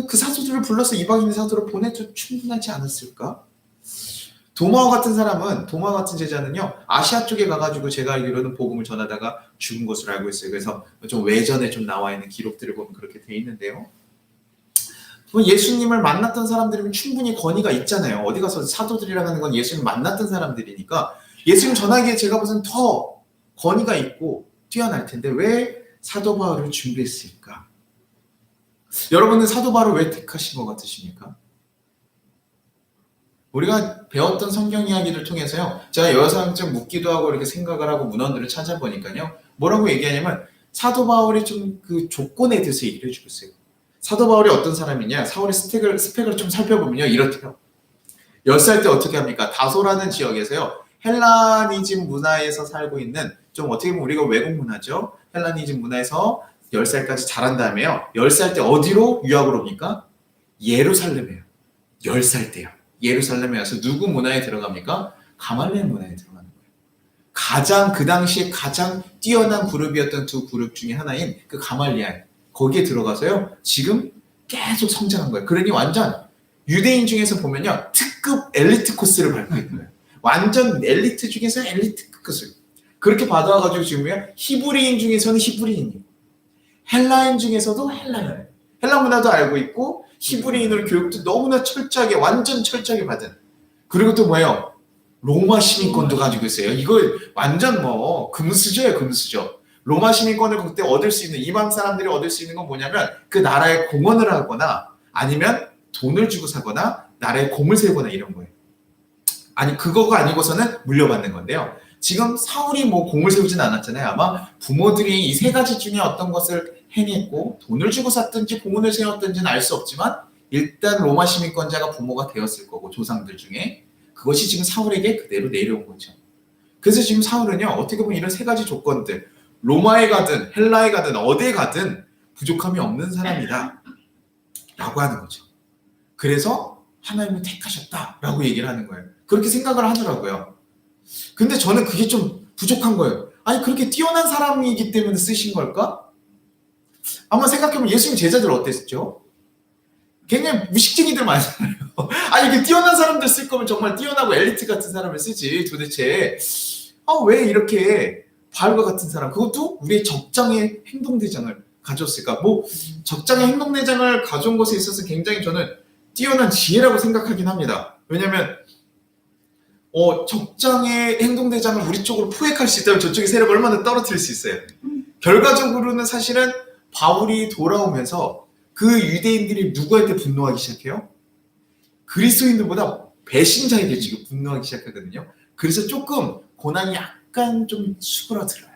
그 사도들을 불러서 이방인 사도를 보내도 충분하지 않았을까? 도마와 같은 사람은, 도마 같은 제자는요, 아시아 쪽에 가가지고 제가 알기로는 복음을 전하다가 죽은 것으로 알고 있어요. 그래서 좀 외전에 좀 나와 있는 기록들을 보면 그렇게 돼 있는데요. 예수님을 만났던 사람들이면 충분히 권위가 있잖아요. 어디 가서 사도들이라고 하는 건 예수님 만났던 사람들이니까 예수님 전하기에 제가 보기엔 더 권위가 있고 뛰어날 텐데 왜 사도 바울을 준비했을까? 여러분은 사도 바울을 왜 택하신 것 같으십니까? 우리가 배웠던 성경 이야기를 통해서요, 제가 여러사항 묻기도 하고 이렇게 생각을 하고 문헌들을 찾아보니까요, 뭐라고 얘기하냐면 사도 바울이 좀 그 조건에 대해서 얘기를 해주고 있어요. 사도 바울이 어떤 사람이냐, 사울의 스펙을 좀 살펴보면요, 이렇대요. 10살 때 어떻게 합니까? 다소라는 지역에서요, 헬라니즘 문화에서 살고 있는, 좀 어떻게 보면 우리가 외국 문화죠. 헬라니즘 문화에서 10살까지 자란 다음에요, 10살 때 어디로 유학을 옵니까? 예루살렘이에요. 10살 때요. 예루살렘에 와서 누구 문화에 들어갑니까? 가말리엘 문화에 들어가는 거예요. 그 당시에 가장 뛰어난 그룹이었던 두 그룹 중에 하나인 그 가말리엘, 거기에 들어가서요, 지금 계속 성장한 거예요. 그러니 완전 유대인 중에서 보면요, 특급 엘리트 코스를 밟고 있는 거예요. 완전 엘리트 중에서 엘리트 코스. 그렇게 받아와가지고 지금요, 히브리인 중에서는 히브리인이고, 헬라인 중에서도 헬라인. 헬라 문화도 알고 있고, 히브리인으로 교육도 너무나 철저하게, 완전 철저하게 받은. 그리고 또 뭐예요? 로마 시민권도 가지고 있어요. 이걸 완전 뭐, 금수저예요, 금수저. 로마 시민권을 그때 얻을 수 있는, 이방 사람들이 얻을 수 있는 건 뭐냐면 그 나라에 공헌을 하거나 아니면 돈을 주고 사거나 나라에 공을 세우거나 이런 거예요. 아니, 그거가 아니고서는 물려받는 건데요. 지금 사울이 뭐 공을 세우진 않았잖아요. 아마 부모들이 이 세 가지 중에 어떤 것을 행했고 돈을 주고 샀든지 공헌을 세웠든지는 알 수 없지만 일단 로마 시민권자가 부모가 되었을 거고, 조상들 중에 그것이 지금 사울에게 그대로 내려온 거죠. 그래서 지금 사울은요, 어떻게 보면 이런 세 가지 조건들, 로마에 가든 헬라에 가든 어디에 가든 부족함이 없는 사람이다 라고 하는 거죠. 그래서 하나님이 택하셨다 라고 얘기를 하는 거예요. 그렇게 생각을 하더라고요. 근데 저는 그게 좀 부족한 거예요. 아니, 그렇게 뛰어난 사람이기 때문에 쓰신 걸까? 한번 생각해보면 예수님 제자들 어땠죠? 굉장히 무식쟁이들 많잖아요. 아니, 그 뛰어난 사람들 쓸 거면 정말 뛰어나고 엘리트 같은 사람을 쓰지. 도대체 왜 이렇게 바울과 같은 사람, 그것도 우리의 적장의 행동대장을 가져왔을까? 뭐 적장의 행동대장을 가져온 것에 있어서 굉장히 저는 뛰어난 지혜라고 생각하긴 합니다. 왜냐하면 적장의 행동대장을 우리 쪽으로 포획할 수 있다면 저쪽의 세력을 얼마나 떨어뜨릴 수 있어요. 결과적으로는 사실은 바울이 돌아오면서 그 유대인들이 누구한테 분노하기 시작해요? 그리스도인들보다 배신자에게 지금 분노하기 시작하거든요. 그래서 조금 고난이 약간 좀 수그러들어요.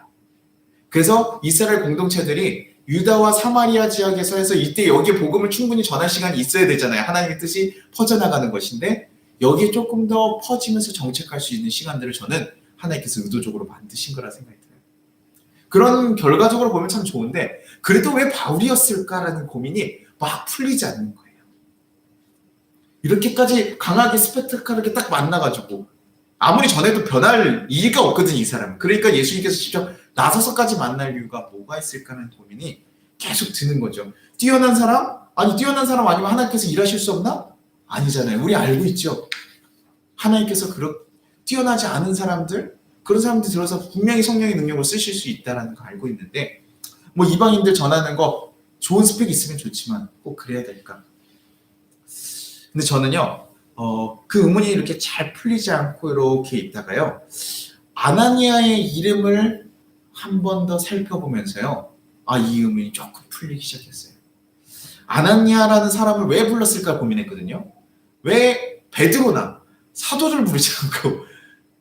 그래서 이스라엘 공동체들이 유다와 사마리아 지역에서 해서 이때 여기에 복음을 충분히 전할 시간이 있어야 되잖아요. 하나님의 뜻이 퍼져나가는 것인데 여기에 조금 더 퍼지면서 정착할 수 있는 시간들을 저는 하나님께서 의도적으로 만드신 거라 생각이 들어요. 그런 결과적으로 보면 참 좋은데 그래도 왜 바울이었을까라는 고민이 막 풀리지 않는 거예요. 이렇게까지 강하게 스펙타클하게 딱 만나가지고 아무리 전해도 변할 이유가 없거든, 이 사람은. 그러니까 예수님께서 직접 나서서까지 만날 이유가 뭐가 있을까라는 고민이 계속 드는 거죠. 뛰어난 사람? 아니, 뛰어난 사람 아니면 하나님께서 일하실 수 없나? 아니잖아요. 우리 알고 있죠. 하나님께서 뛰어나지 않은 사람들, 그런 사람들 들어서 분명히 성령의 능력을 쓰실 수 있다는 거 알고 있는데 뭐 이방인들 전하는 거 좋은 스펙이 있으면 좋지만 꼭 그래야 될까? 근데 저는요, 그 의문이 이렇게 잘 풀리지 않고 이렇게 있다가요, 아나니아의 이름을 한 번 더 살펴보면서요, 이 의문이 조금 풀리기 시작했어요. 아나니아라는 사람을 왜 불렀을까 고민했거든요. 왜 베드로나 사도를 부르지 않고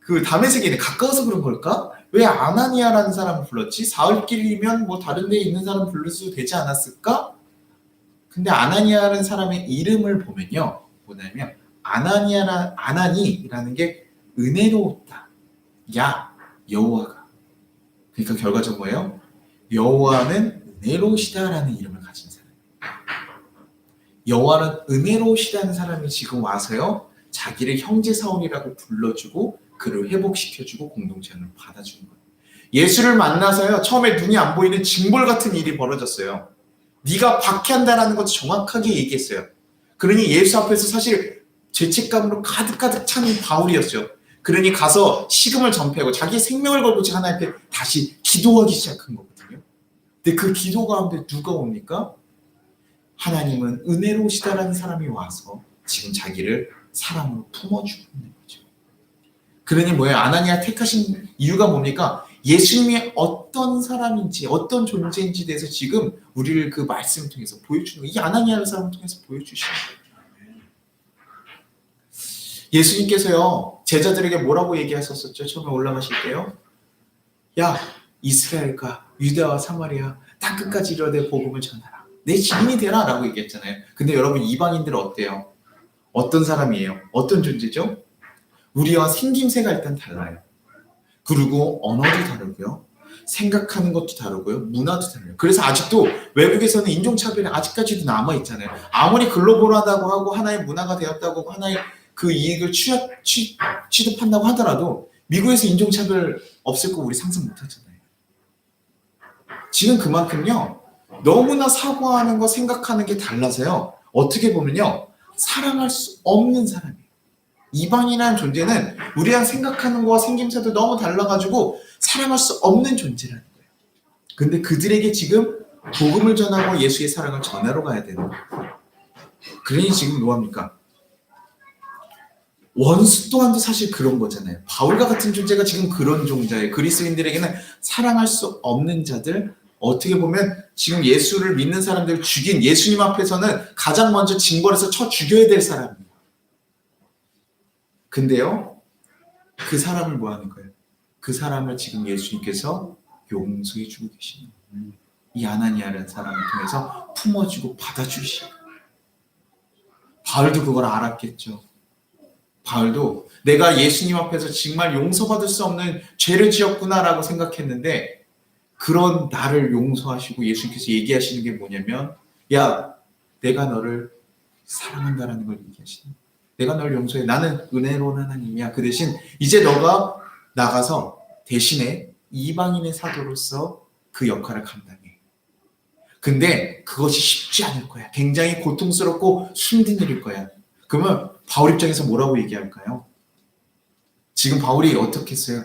그 다메섹에 있는 가까워서 그런 걸까? 왜 아나니아라는 사람을 불렀지? 사울길이면 뭐 다른 데에 있는 사람 불러도 되지 않았을까? 근데 아나니아라는 사람의 이름을 보면요, 뭐냐면 아나니라는 게 은혜로웠다, 여호와가. 그러니까 결과적으로 뭐예요? 여호와는 은혜로우시다라는 이름을 가진 사람. 여호와는 은혜로우시다는 사람이 지금 와서요, 자기를 형제 사울이라고 불러주고 그를 회복시켜주고 공동체 안으로 받아주는 거예요. 예수를 만나서요, 처음에 눈이 안 보이는 징벌 같은 일이 벌어졌어요. 네가 박해한다라는 것을 정확하게 얘기했어요. 그러니 예수 앞에서 사실 죄책감으로 가득가득 찬 바울이었죠. 그러니 가서 식음을 전폐하고 자기 생명을 걸고 하나님 앞에 다시 기도하기 시작한 거거든요. 근데 그 기도 가운데 누가 옵니까? 하나님은 은혜로우시다라는 사람이 와서 지금 자기를 사랑으로 품어주고 있는 거죠. 그러니 뭐예요? 아나니아 택하신 이유가 뭡니까? 예수님이 어떤 사람인지 어떤 존재인지 대해서 지금 우리를 그 말씀을 통해서 보여주는 거예요. 이 아나니아라는 사람을 통해서 보여주시는 거예요. 예수님께서요, 제자들에게 뭐라고 얘기하셨었죠? 처음에 올라가실 때요. 야, 이스라엘과 유다와 사마리아 땅 끝까지 이르되 복음을 전하라. 내 증인이 되라 라고 얘기했잖아요. 근데 여러분, 이방인들은 어때요? 어떤 사람이에요? 어떤 존재죠? 우리와 생김새가 일단 달라요. 그리고 언어도 다르고요. 생각하는 것도 다르고요. 문화도 달라요. 그래서 아직도 외국에서는 인종차별이 아직까지도 남아있잖아요. 아무리 글로벌하다고 하고 하나의 문화가 되었다고 하고 하나의 그 이익을 취득한다고 하더라도 미국에서 인종차별 없을 거 우리 상상 못하잖아요. 지금 그만큼요, 너무나 사고하는 거 생각하는 게 달라서요, 어떻게 보면요, 사랑할 수 없는 사람이에요. 이방인이라는 존재는 우리랑 생각하는 거와 생김새도 너무 달라가지고 사랑할 수 없는 존재라는 거예요. 근데 그들에게 지금 복음을 전하고 예수의 사랑을 전하러 가야 되는 거예요. 그러니 지금 뭐합니까? 원수 또한도 사실 그런 거잖아요. 바울과 같은 존재가 지금 그런 존재예요. 그리스도인들에게는 사랑할 수 없는 자들, 어떻게 보면 지금 예수를 믿는 사람들 죽인 예수님 앞에서는 가장 먼저 징벌해서 쳐 죽여야 될 사람이에요. 근데요, 그 사람을 뭐 하는 거예요? 그 사람을 지금 예수님께서 용서해 주고 계시는 거예요. 이 아나니아라는 사람을 통해서 품어주고 받아주시고. 바울도 그걸 알았겠죠. 바울도 내가 예수님 앞에서 정말 용서받을 수 없는 죄를 지었구나라고 생각했는데, 그런 나를 용서하시고 예수님께서 얘기하시는 게 뭐냐면, 야, 내가 너를 사랑한다라는 걸 얘기하시는 거예요. 내가 널 용서해. 나는 은혜로운 하나님이야. 그 대신 이제 너가 나가서 대신에 이방인의 사도로서 그 역할을 감당해. 근데 그것이 쉽지 않을 거야. 굉장히 고통스럽고 힘든 일일 거야. 그러면 바울 입장에서 뭐라고 얘기할까요? 지금 바울이 어떻게 했어요?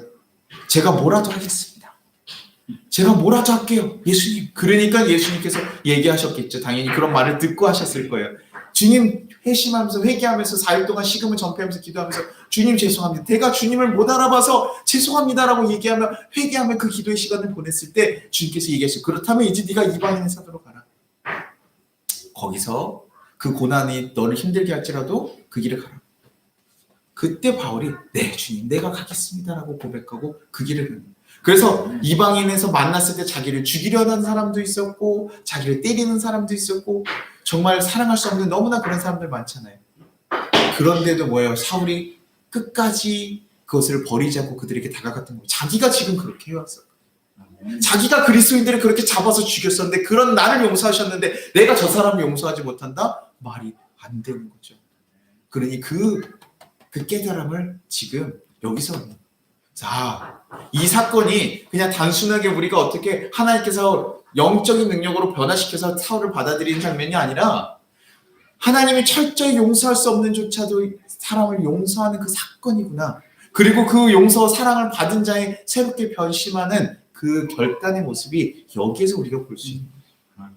제가 뭐라도 하겠습니다. 제가 뭐라도 할게요. 예수님. 그러니까 예수님께서 얘기하셨겠죠. 당연히 그런 말을 듣고 하셨을 거예요. 주님, 회심하면서 회개하면서 4일 동안 식음을 전폐하면서 기도하면서 주님 죄송합니다. 내가 주님을 못 알아봐서 죄송합니다라고 얘기하며 회개하며 그 기도의 시간을 보냈을 때 주님께서 얘기하셨어요. 그렇다면 이제 네가 이방인의 사도로 가라. 거기서 그 고난이 너를 힘들게 할지라도 그 길을 가라. 그때 바울이 네 주님 내가 가겠습니다라고 고백하고 그 길을 가는 거예요. 그래서 이방인에서 만났을 때 자기를 죽이려는 사람도 있었고 자기를 때리는 사람도 있었고 정말 사랑할 수 없는 너무나 그런 사람들 많잖아요. 그런데도 뭐예요? 사울이 끝까지 그것을 버리지 않고 그들에게 다가갔던 거예요. 자기가 지금 그렇게 해왔어. 자기가 그리스도인들을 그렇게 잡아서 죽였었는데 그런 나를 용서하셨는데 내가 저 사람을 용서하지 못한다? 말이 안 되는 거죠. 그러니 그 깨달음을 지금 여기서 자, 이 사건이 그냥 단순하게 우리가 어떻게 하나님께서 영적인 능력으로 변화시켜서 사울을 받아들이는 장면이 아니라 하나님이 철저히 용서할 수 없는 조차도 사람을 용서하는 그 사건이구나. 그리고 그 용서 사랑을 받은 자의 새롭게 변심하는 그 결단의 모습이 여기에서 우리가 볼 수 있는 거예요.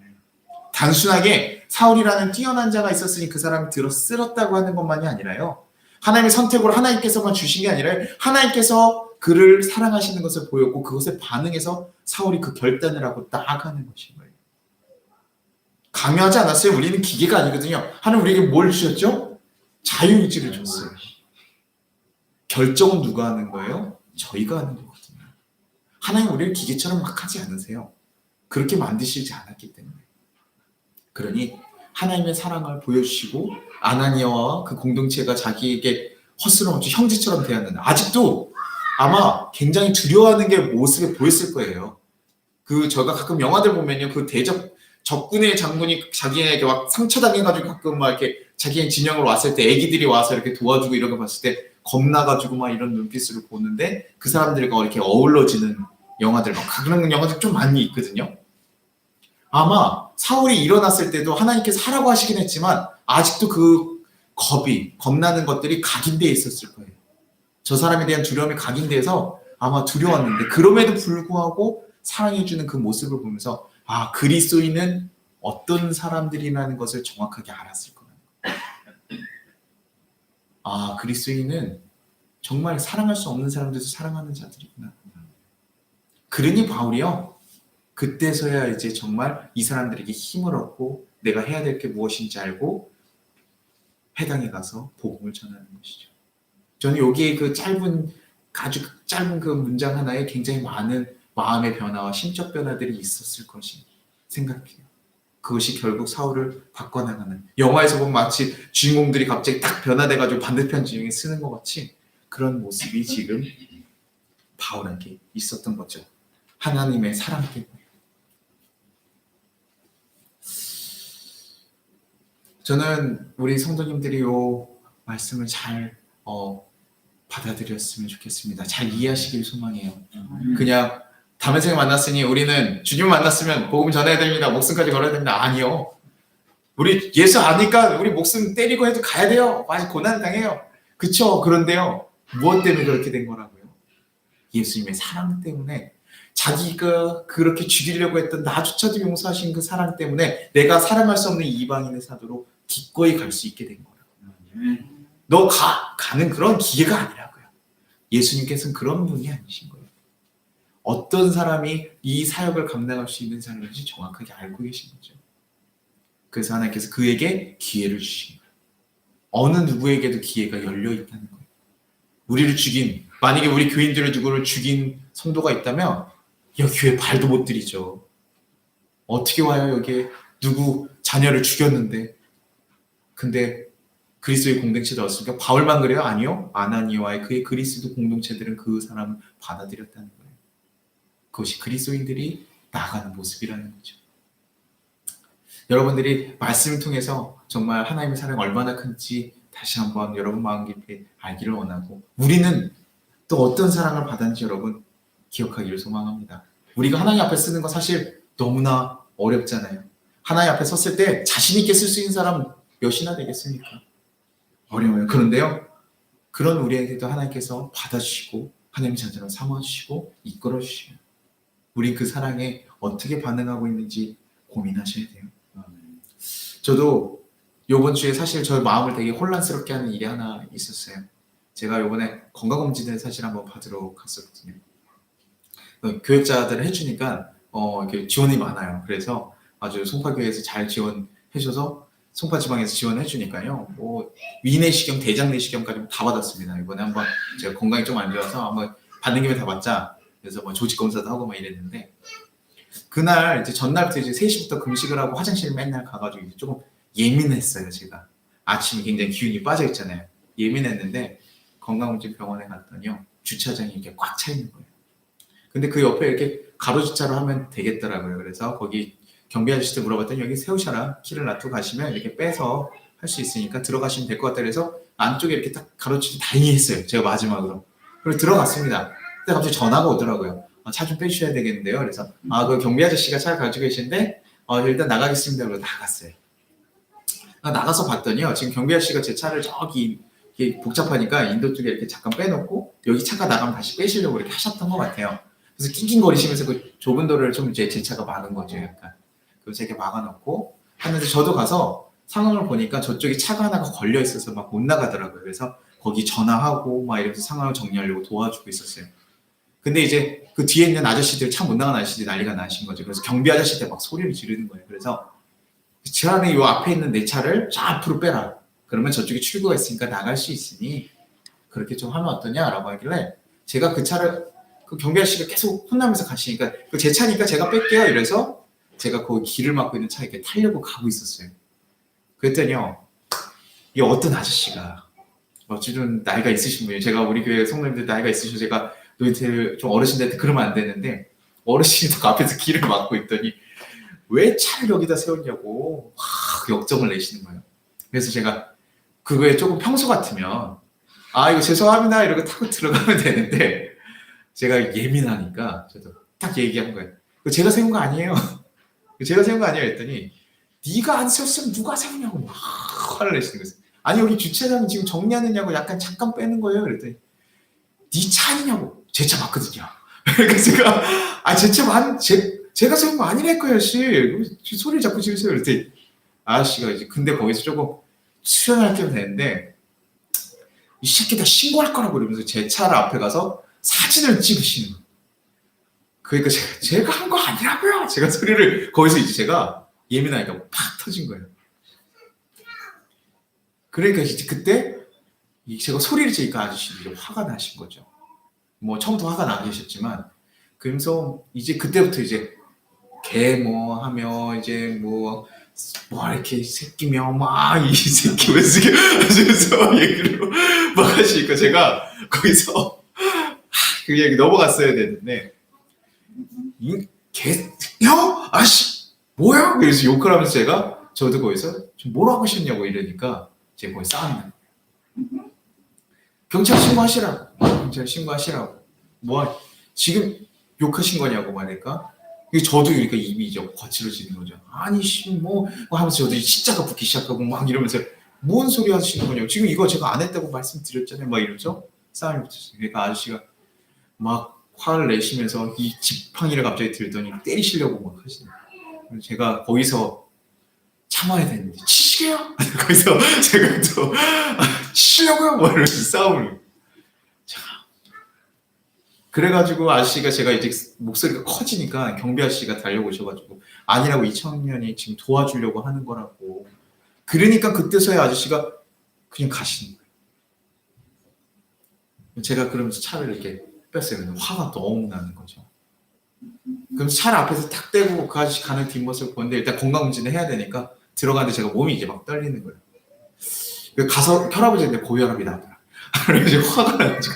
단순하게 사울이라는 뛰어난 자가 있었으니 그 사람이 들어 쓸었다고 하는 것만이 아니라요. 하나님의 선택으로 하나님께서만 주신 게 아니라 하나님께서 그를 사랑하시는 것을 보였고 그것에 반응해서 사울이 그 결단을 하고 나아가는 것인 거예요. 강요하지 않았어요. 우리는 기계가 아니거든요. 하나님 우리에게 뭘 주셨죠? 자유의지를 줬어요. 결정은 누가 하는 거예요? 저희가 하는 거거든요. 하나님 우리를 기계처럼 막 하지 않으세요. 그렇게 만드시지 않았기 때문에. 그러니 하나님의 사랑을 보여주시고 아나니아와 그 공동체가 자기에게 헛스러운 형제처럼 대하는 아직도 아마 굉장히 두려워하는 게 모습에 보였을 거예요. 저가 가끔 영화들 보면요, 적군의 장군이 자기에게 막 상처당해가지고 가끔 막 이렇게 자기의 진영으로 왔을 때 애기들이 와서 이렇게 도와주고 이런 거 봤을 때 겁나가지고 막 이런 눈빛으로 보는데 그 사람들과 이렇게 어우러지는 영화들 막 그런 영화들 좀 많이 있거든요. 아마 사울이 일어났을 때도 하나님께서 하라고 하시긴 했지만 아직도 그 겁나는 것들이 각인되어 있었을 거예요. 저 사람에 대한 두려움이 각인돼서 아마 두려웠는데 그럼에도 불구하고 사랑해주는 그 모습을 보면서 그리스도인은 어떤 사람들이라는 것을 정확하게 알았을 거라는 거예요. 그리스도인은 정말 사랑할 수 없는 사람들도 사랑하는 자들이구나. 그러니 바울이요, 그때서야 이제 정말 이 사람들에게 힘을 얻고 내가 해야 될 게 무엇인지 알고 회당에 가서 복음을 전하는 것이죠. 저는 여기에 아주 짧은 그 문장 하나에 굉장히 많은 마음의 변화와 심적 변화들이 있었을 것이 생각해요. 그것이 결국 사울을 바꿔나가는, 영화에서 보면 마치 주인공들이 갑자기 딱 변화돼가지고 반대편 진영에 쓰는 것 같이 그런 모습이 지금 바울에게 있었던 거죠. 하나님의 사랑 때문에. 저는 우리 성도님들이 이 말씀을 잘 받아들였으면 좋겠습니다. 잘 이해하시길 소망해요. 그냥 담에서 만났으니 우리는 주님 만났으면 복음 전해야 됩니다. 목숨까지 걸어야 됩니다. 아니요. 우리 예수 아니까 우리 목숨 때리고 해도 가야 돼요. 많이 고난 당해요. 그쵸? 그런데요, 무엇 때문에 그렇게 된 거라고요? 예수님의 사랑 때문에, 자기가 그렇게 죽이려고 했던 나조차도 용서하신 그 사랑 때문에 내가 사랑할 수 없는 이방인의 사도로 기꺼이 갈 수 있게 된 거라고요. 너 가는 그런 기회가 아니라고요. 예수님께서는 그런 분이 아니신 거예요. 어떤 사람이 이 사역을 감당할 수 있는 사람인지 정확하게 알고 계신 거죠. 그래서 하나님께서 그에게 기회를 주신 거예요. 어느 누구에게도 기회가 열려 있다는 거예요. 우리를 죽인, 만약에 우리 교인들을 누구를 죽인 성도가 있다면 여기 교회 발도 못 들이죠. 어떻게 와요 여기에? 누구 자녀를 죽였는데. 근데 그리스도의 공동체를 얻었으니까 바울만 그래요? 아니요. 아나니아와의 그의 그리스도 공동체들은 그 사람을 받아들였다는 거예요. 그것이 그리스도인들이 나아가는 모습이라는 거죠. 여러분들이 말씀을 통해서 정말 하나님의 사랑이 얼마나 큰지 다시 한번 여러분 마음 깊이 알기를 원하고, 우리는 또 어떤 사랑을 받았는지 여러분 기억하기를 소망합니다. 우리가 하나님 앞에 쓰는 거 사실 너무나 어렵잖아요. 하나님 앞에 섰을 때 자신 있게 쓸 수 있는 사람 몇이나 되겠습니까? 어려워요. 그런데요, 그런 우리에게도 하나님께서 받아주시고 하나님 자녀로 삼아주시고 이끌어주시면 우리 그 사랑에 어떻게 반응하고 있는지 고민하셔야 돼요. 저도 이번 주에 사실 저의 마음을 되게 혼란스럽게 하는 일이 하나 있었어요. 제가 이번에 건강검진을 사실 한번 받으러 갔었거든요. 교육자들 해주니까 이렇게 지원이 많아요. 그래서 아주 송파교회에서 잘 지원해줘서 송파지방에서 지원해주니까요. 뭐 위내시경, 대장내시경까지 다 받았습니다. 이번에 한번 제가 건강이 좀 안 좋아서 한번 받는 김에 다 받자. 그래서 뭐 조직 검사도 하고 막 이랬는데, 그날 이제 전날부터 이제 3시부터 금식을 하고 화장실 맨날 가가지고 이제 조금 예민했어요. 제가 아침에 굉장히 기운이 빠져 있잖아요. 예민했는데 건강검진 병원에 갔더니요, 주차장이 이렇게 꽉 차 있는 거예요. 근데 그 옆에 이렇게 가로 주차로 하면 되겠더라고요. 그래서 거기 경비 아저씨한테 물어봤더니 여기 세우셔라, 키를 놔두고 가시면 이렇게 빼서 할 수 있으니까 들어가시면 될 것 같다. 그래서 안쪽에 이렇게 딱 가로치고 다행히 했어요. 제가 마지막으로. 그리고 들어갔습니다. 근데 갑자기 전화가 오더라고요. 차 좀 빼주셔야 되겠는데요. 그래서 그 경비 아저씨가 차를 가지고 계신데 일단 나가겠습니다. 그러고 나갔어요. 나가서 봤더니요, 지금 경비 아저씨가 제 차를 저기 이게 복잡하니까 인도 쪽에 이렇게 잠깐 빼놓고 여기 차가 나가면 다시 빼시려고 이렇게 하셨던 것 같아요. 그래서 낑낑거리시면서 그 좁은 도로를 좀 이제 제 차가 막은 거죠, 약간. 그래서 이렇게 막아놓고 하는데, 저도 가서 상황을 보니까 저쪽에 차가 하나가 걸려 있어서 막 못 나가더라고요. 그래서 거기 전화하고 막 이러면서 상황을 정리하려고 도와주고 있었어요. 근데 이제 그 뒤에 있는 아저씨들, 차 못 나가는 아저씨들이 난리가 나신 거죠. 그래서 경비 아저씨한테 막 소리를 지르는 거예요. 그래서 차라리 요 앞에 있는 내 차를 저 앞으로 빼라. 그러면 저쪽에 출구가 있으니까 나갈 수 있으니 그렇게 좀 하면 어떠냐라고 하길래, 제가 그 차를, 그 경비 아저씨가 계속 혼나면서 가시니까 제 차니까 제가 뺄게요. 이래서 제가 그 길을 막고 있는 차에 이렇게 타려고 가고 있었어요. 그랬더니요, 이 어떤 아저씨가, 어쨌든 나이가 있으신 분이에요. 제가 우리 교회 성도님들 나이가 있으셔서 제가 노인들 좀 어르신들한테 그러면 안 되는데 어르신이 딱 앞에서 길을 막고 있더니 왜 차를 여기다 세웠냐고 막 역정을 내시는 거예요. 그래서 제가 그거에 조금 평소 같으면 이거 죄송합니다 이러고 타고 들어가면 되는데 제가 예민하니까 저도 딱 얘기한 거예요. 그거 제가 세운 거 아니에요. 제가 세운 거 아니에요 했더니 네가 안 세웠으면 누가 세우냐고 막 화를 내시는 거예요. 아니 여기 주차장 지금 정리하느냐고 약간 잠깐 빼는 거예요. 그랬더니 네 차 아니냐고. 제 차 맞거든요. 그러니까 제가 제 차 제가 세운 거 아니랄 씨. 소리를 자꾸 지르세요. 그랬더니 아저씨가 이제 근데 거기서 조금 수련할 게 되는데 이 새끼 다 신고할 거라고 이러면서 제 차를 앞에 가서 사진을 찍으시는 거예요. 그러니까 제가 한 거 아니라고요. 제가 소리를 거기서 이제 제가 예민하니까 팍 터진 거예요. 그러니까 이제 그때 제가 소리를 지니까 아저씨들이 화가 나신 거죠. 뭐 처음부터 화가 나 계셨지만 그러면서 이제 그때부터 이제 개 뭐 하며 이제 뭐 이렇게 새끼며 막 이 새끼 왜 새끼 하시면서 얘기를 막 하시니까 제가 거기서 그 얘기 넘어갔어야 되는데 이 형 아씨 뭐야? 그래서 욕을 하면서 제가 저도 거기서 좀 뭐라고 하셨냐고 이러니까 제가 거기 싸움이 나. 경찰 신고하시라고. 경찰 신고하시라고. 뭐 지금 욕하신 거냐고 말할까? 저도 그러니까 입이 이제 거칠어지는 거죠. 아니 뭐 하면서 저도 십자가 붙기 시작하고 막 이러면서 뭔 소리 하시는 거냐고. 지금 이거 제가 안 했다고 말씀드렸잖아요. 막 이러면서 싸움이 붙었어요. 그러니까 아저씨가 막 화를 내시면서 이 지팡이를 갑자기 들더니 때리시려고 막 하시는 거예요. 제가 거기서 참아야 되는데 치시게요? 거기서 제가 또 치시려고요? 뭐 이러면서 싸움을. 그래가지고 아저씨가 제가 이제 목소리가 커지니까 경비 아저씨가 달려오셔가지고 아니라고 이 청년이 지금 도와주려고 하는 거라고. 그러니까 그때서야 아저씨가 그냥 가시는 거예요. 제가 그러면서 차를 이렇게 뺐어요. 화가 너무 나는 거죠. 그럼 차를 앞에서 탁 떼고 그 아저씨 가는 뒷모습을 보는데 일단 건강검진을 해야 되니까 들어가는데 제가 몸이 이제 막 떨리는 거예요. 가서 혈압을 쟀는데 고혈압이 나더라. 그래서 화가 나가지고.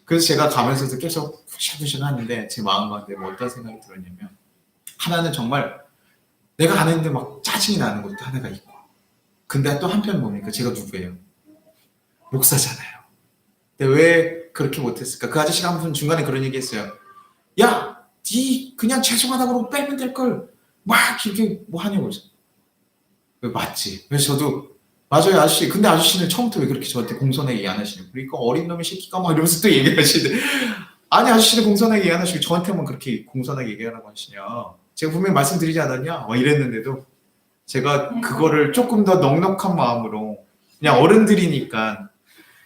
그래서 제가 가면서도 계속 푸시푸시 하는데 제 마음 가운데 뭐 어떤 생각이 들었냐면 하나는 정말 내가 안 했는데 막 짜증이 나는 것도 하나가 있고 근데 또 한편 뭡니까? 제가 누구예요? 목사잖아요. 근데 왜 그렇게 못했을까? 그 아저씨가 한 번 중간에 그런 얘기 했어요. 야! 니 그냥 죄송하다고 그러고 빼면 될걸 막 이렇게 뭐 하냐고. 맞지. 그래서 저도 맞아요 아저씨. 근데 아저씨는 처음부터 왜 그렇게 저한테 공손하게 얘기 안 하시냐고. 그러니까 어린 놈의 새끼가 막 이러면서 또 얘기하시는데 아니 아저씨는 공손하게 얘기 안 하시고 저한테만 그렇게 공손하게 얘기하라고 하시냐. 제가 분명히 말씀드리지 않았냐 막 이랬는데도 제가 그거를 조금 더 넉넉한 마음으로 그냥 어른들이니까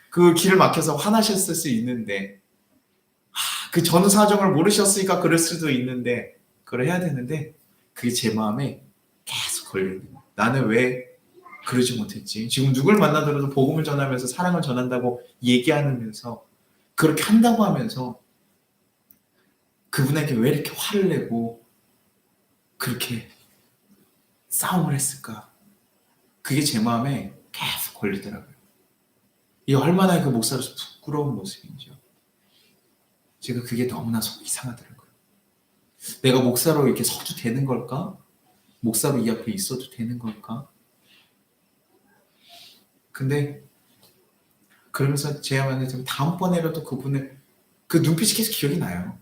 그 길을 막혀서 화나셨을 수 있는데 그 전 사정을 모르셨으니까 그럴 수도 있는데 그걸 해야 되는데 그게 제 마음에 계속 걸리는 거예요. 나는 왜 그러지 못했지? 지금 누굴 만나더라도 복음을 전하면서 사랑을 전한다고 얘기하면서 그렇게 한다고 하면서 그분에게 왜 이렇게 화를 내고 그렇게 싸움을 했을까? 그게 제 마음에 계속 걸리더라고요. 이게 얼마나 그 목사로서 부끄러운 모습인지요. 제가 그게 너무나 속이 이상하더라고요. 내가 목사로 이렇게 서도 되는 걸까? 목사로 이 앞에 있어도 되는 걸까? 근데 그러면서 제야만에 다음번에라도 그분의 그 눈빛이 계속 기억이 나요.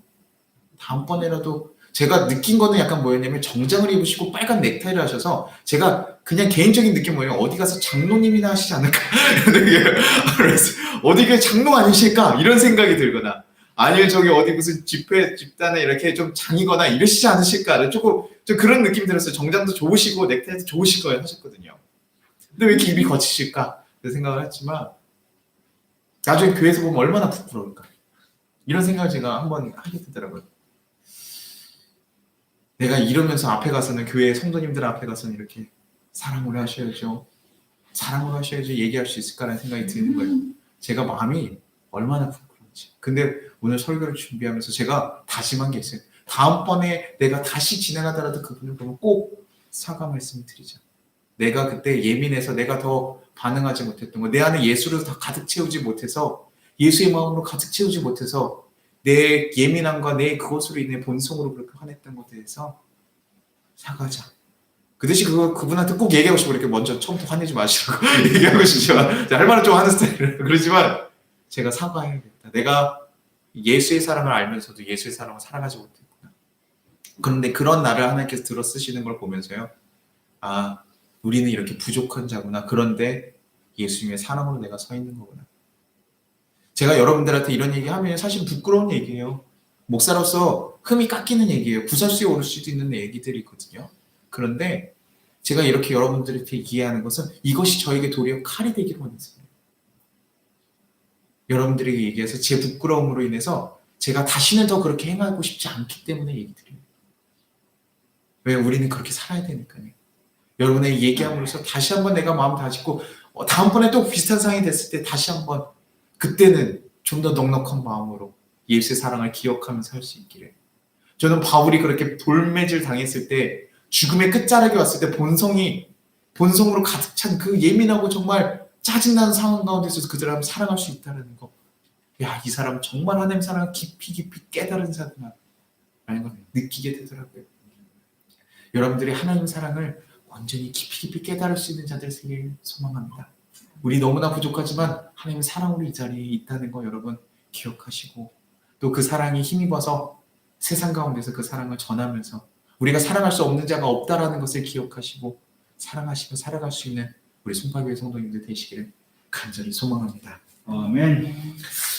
다음번에라도 제가 느낀 거는 약간 뭐였냐면 정장을 입으시고 빨간 넥타이를 하셔서 제가 그냥 개인적인 느낌 뭐예요? 어디 가서 장로님이나 하시지 않을까? 어디 그 장로 아니실까? 이런 생각이 들거나 아니면 저기 어디 무슨 집단에 이렇게 좀 장이거나 이러시지 않으실까? 조금 좀 그런 느낌이 들었어요. 정장도 좋으시고 넥타이도 좋으실 거예요 하셨거든요. 근데 왜 이렇게 입이 거치실까? 그 생각을 했지만 나중에 교회에서 보면 얼마나 부끄러울까? 이런 생각을 제가 한번 하게 되더라고요. 내가 이러면서 앞에 가서는 교회 성도님들 앞에 가서는 이렇게 사랑으로 하셔야죠. 사랑으로 하셔야죠. 얘기할 수 있을까라는 생각이 드는 거예요. 제가 마음이 얼마나 부끄러운지. 근데 오늘 설교를 준비하면서 제가 다짐한 게 있어요. 다음번에 내가 다시 진행하더라도 그분을 보면 꼭 사과 말씀을 드리자. 내가 그때 예민해서 내가 더 반응하지 못했던 거, 내 안에 예수를 더 가득 채우지 못해서 예수의 마음으로 가득 채우지 못해서 내 예민함과 내 그것으로 인해 본성으로 그렇게 화냈던 것에 대해서 사과하자. 그 대신 그분한테 꼭 얘기하고 싶어. 이렇게 먼저 처음부터 화내지 마시라고 얘기하고 싶지만, 할 말은 좀 하는 스타일이에요. 그렇지만, 제가 사과해야겠다. 내가 예수의 사랑을 알면서도 예수의 사랑을 사랑하지 못했구나. 그런데 그런 나를 하나님께서 들어 쓰시는 걸 보면서요. 아, 우리는 이렇게 부족한 자구나. 그런데 예수님의 사랑으로 내가 서 있는 거구나. 제가 여러분들한테 이런 얘기하면 사실 부끄러운 얘기예요. 목사로서 흠이 깎이는 얘기예요. 구설수에 오를 수도 있는 얘기들이거든요. 그런데 제가 이렇게 여러분들한테 이해하는 것은 이것이 저에게 도리어 칼이 되기로 하는 거예요. 여러분들에게 얘기해서 제 부끄러움으로 인해서 제가 다시는 더 그렇게 행하고 싶지 않기 때문에 얘기 드려요. 왜? 우리는 그렇게 살아야 되니까요. 여러분의 얘기함으로써 다시 한번 내가 마음 다짓고 다음번에 또 비슷한 상황이 됐을 때 다시 한번 그때는 좀 더 넉넉한 마음으로 예수의 사랑을 기억하면서 할 수 있기를. 저는 바울이 그렇게 돌매질 당했을 때 죽음의 끝자락에 왔을 때 본성으로 가득 찬 그 예민하고 정말 짜증나는 상황 가운데서 그 사람을 사랑할 수 있다는 거. 야, 이 사람 정말 하나님 사랑을 깊이 깨달은 사람이구나 라는 걸 느끼게 되더라고요. 여러분들이 하나님 사랑을 완전히 깊이 깨달을 수 있는 자들 되길 소망합니다. 우리 너무나 부족하지만 하나님의 사랑으로 이 자리에 있다는 거 여러분 기억하시고, 또 그 사랑이 힘입어서 세상 가운데서 그 사랑을 전하면서 우리가 사랑할 수 없는 자가 없다라는 것을 기억하시고 사랑하시며 살아갈 수 있는 우리 송파교회 성도님들 되시기를 간절히 소망합니다. 아멘.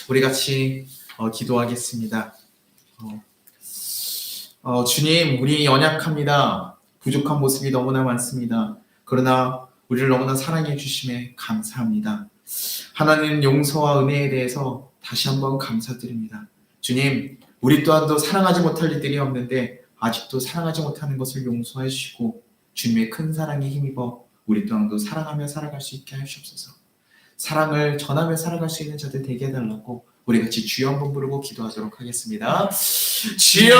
우리 같이 기도하겠습니다. 주님, 우리 연약합니다. 부족한 모습이 너무나 많습니다. 그러나 우리를 너무나 사랑해 주심에 감사합니다. 하나님 용서와 은혜에 대해서 다시 한번 감사드립니다. 주님, 우리 또한도 사랑하지 못할 일들이 없는데 아직도 사랑하지 못하는 것을 용서해 주시고 주님의 큰 사랑에 힘입어 우리 또한도 사랑하며 살아갈 수 있게 하시옵소서. 사랑을 전하며 살아갈 수 있는 자들 되게 해달라고 우리 같이 주여 한번 부르고 기도하도록 하겠습니다. 주여!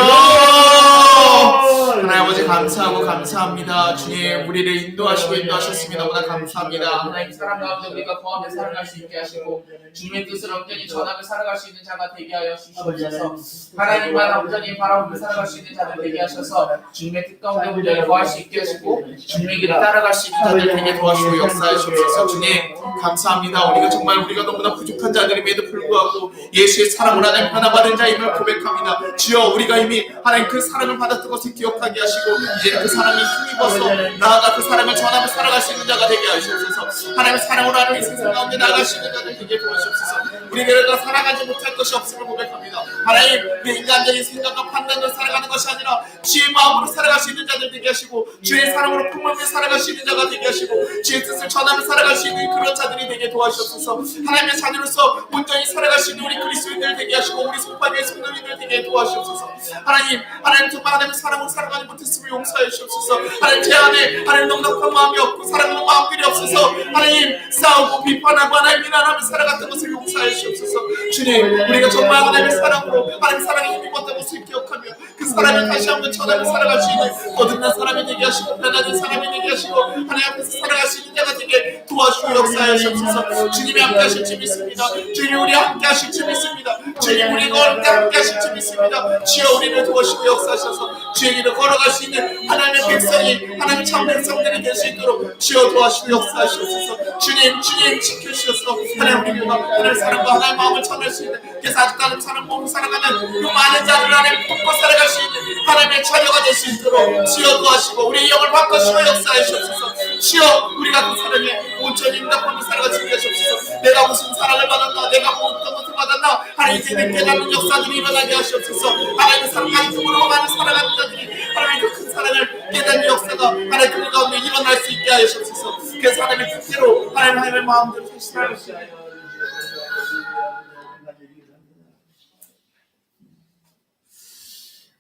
하나님 아버지 감사하고 감사합니다. 주님, 우리를 인도하셨으니 너무나 감사합니다. 하나님 사랑 가운데 우리가 거하며 살아갈 수 있게 하시고 주님의 뜻을 온전히 전하며 살아갈 수 있는 자가 되게 하여 주시옵소서. 하나님만 온전히 바라보며 살아갈 수 있는 자들 되게 하셔서 주님의 뜻 가운데 온전히 거할 수 있게 하시고 주님의 길을 따라갈 수 있는 자들 되게 도와주시고 역사해 주옵소서. 주님 감사합니다. 우리가 너무나 부족한 자들임에도 불구하고 예수의 사랑을 하나님 하나 받은 자임을 고백합니다. 주여, 우리가 이미 하나님 그 사랑을 받았던 것을 기억하게 하시고 이제 그 사랑이 힘입어서 나아가 그 사랑을 전하며 살아갈 수 있는 자가 되게 하시옵소서. 하나님의 사랑으로 하나님 이 세상 가운데 나아갈 수 있는 자들 되게 도와주옵소서. 우리가 사랑하지 못할 것이 없음을 고백합니다. 하나님, 우리 인간적인 생각과 판단으로 살아가는 것이 아니라 주의 마음으로 살아갈 수 있는 자들 되게 하시고 주의 사랑으로 풍성하게 살아갈 수 있는 자가 되게 하시고 주의 뜻을 전하며 살아갈 수 있는 그런 자들이 되게 도와주옵소서. 하나님의 자녀로서 온전히 살아갈 수 있는 우리 그리스도인들 되게 하시고 우리 송파교회 성도님들 되게 도와주옵소서. 하나님 정말 하나님의 사랑으로 살아가지 못했음을 용서해 주옵소서. 하나님 제 안에 하나님 넉넉한 마음이 없고 사랑하는 마음들이 없어서 하나님 싸우고 비판하고 하나님 비난하며 살아갔던 것을 용서해 주옵소서. 주님, 우리가 정말 하나님의 사랑으로 하나님 사랑에 힘입었던 것을 기억하며 그 사랑을 다시 한번 전하며 살아갈 수 있는 거듭난 사람이 되게 하시고 변화된 사람이 되게 하시고 하나님 앞에서 살아갈 수 있는 자가 되게 도와주고 역사해 주옵소서. 주님이 함께 하실 줄 믿습니다. 주님, 우리 함께 하실 줄 믿습니다. 주님, 우리가 함께 하실 줄 믿습니다. 주여, 우리를 도와주시고 역사하셔서 주의 길을 걸어갈 수 있는 하나님의 백성이 하나님의 참 백성들이 될 수 있도록 주여 도와주시고 역사하시옵소서. 주님 지켜주셔서 하나님 우리가 하나님의 사랑과 하나님의 마음을 전할 수 있는, 그래서 아직도 하나님 사랑 몸을 살아가는 그 많은 자들 하나님 품고 살아갈 수 있는 하나님의 자녀가 될 수 있도록 주여 도와주시고 우리의 영을 바꿔주시고 역사하시옵소서. 주여, 우리가 그 사랑에 온전히 응답하며 살아갈 수 있게 하시옵소서. 내가 무슨 사랑을 받았나, 내가 어떤 것을 받았나 하나님 이제는 깨닫는 역사들이 일어나게 하시옵소서. 하나님의 사랑하는 그으로 많은 사랑하는 자들이 하나님의 그 큰 사랑을 깨닫는 역사가 하나님 그 가운데 일어날 수 있게 하시옵소서. 그래서 하나님의 뜻대로 하나님의 마음대로 살아갈 수 있게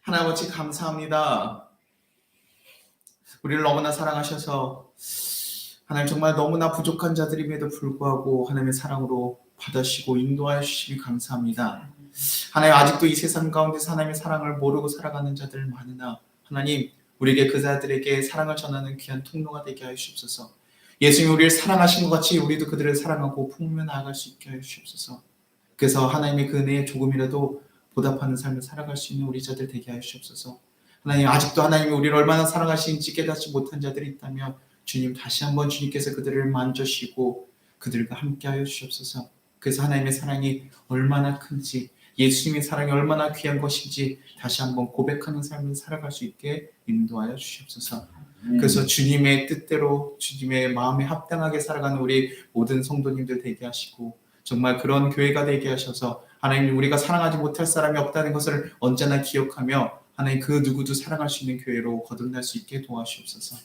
하나님 아버지 감사합니다. 우리를 너무나 사랑하셔서 하나님 정말 너무나 부족한 자들임에도 불구하고 하나님의 사랑으로 받아주시고 인도하여 주시니 감사합니다. 하나님, 아직도 이 세상 가운데서 하나님의 사랑을 모르고 살아가는 자들 많으나 하나님, 우리에게 그 자들에게 사랑을 전하는 귀한 통로가 되게 하여 주옵소서. 예수님이 우리를 사랑하신 것 같이 우리도 그들을 사랑하고 품으며 나아갈 수 있게 하여 주옵소서. 그래서 하나님의 그 은혜에 조금이라도 보답하는 삶을 살아갈 수 있는 우리 자들 되게 하여 주옵소서. 하나님, 아직도 하나님이 우리를 얼마나 사랑하시는지 깨닫지 못한 자들이 있다면 주님, 다시 한번 주님께서 그들을 만져주시고 그들과 함께 하여 주옵소서. 그래서 하나님의 사랑이 얼마나 큰지, 예수님의 사랑이 얼마나 귀한 것인지 다시 한번 고백하는 삶을 살아갈 수 있게 인도하여 주시옵소서. 그래서 주님의 뜻대로 주님의 마음에 합당하게 살아가는 우리 모든 성도님들 되게 하시고, 정말 그런 교회가 되게 하셔서 하나님, 우리가 사랑하지 못할 사람이 없다는 것을 언제나 기억하며 하나님, 그 누구도 사랑할 수 있는 교회로 거듭날 수 있게 도와주옵소서.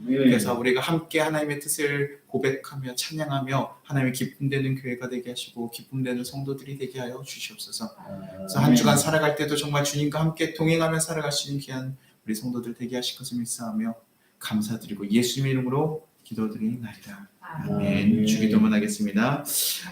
그래서 우리가 함께 하나님의 뜻을 고백하며 찬양하며 하나님의 기쁨되는 교회가 되게 하시고 기쁨되는 성도들이 되게 하여 주시옵소서. 그래서 한 주간 살아갈 때도 정말 주님과 함께 동행하며 살아갈 수 있는 귀한 우리 성도들 되게 하실 것을 믿사하며 감사드리고 예수님의 이름으로 기도드리나이다. 아멘. 주기도문 하겠습니다.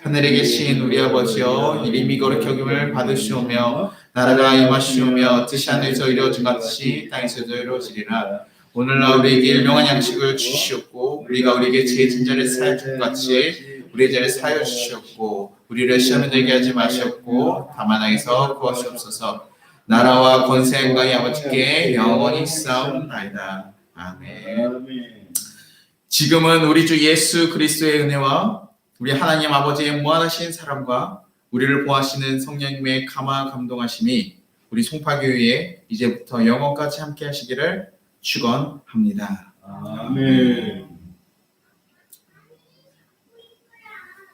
하늘에 계신 우리 아버지여, 이름이 거룩히 여김을 받으시오며 나라가 임하시오며 뜻이 하늘에서 이루어진 같이 땅에서도 이루어지리라. 오늘날 우리에게 일용할 양식을 주시옵고 우리가 우리에게 죄진 자를 사하여 준 같이 우리의 죄를 사하여 주시옵고 우리를 시험에 들게 하지 마시옵고 다만 악에서 구하시옵소서. 나라와 권세와 아버지께 영원히 있사옵나이다. 아멘. 지금은 우리 주 예수 그리스도의 은혜와 우리 하나님 아버지의 무한하신 사랑과 우리를 보호하시는 성령님의 감화 감동하심이 우리 송파교회에 이제부터 영원까지 함께 하시기를 축원합니다. 아멘.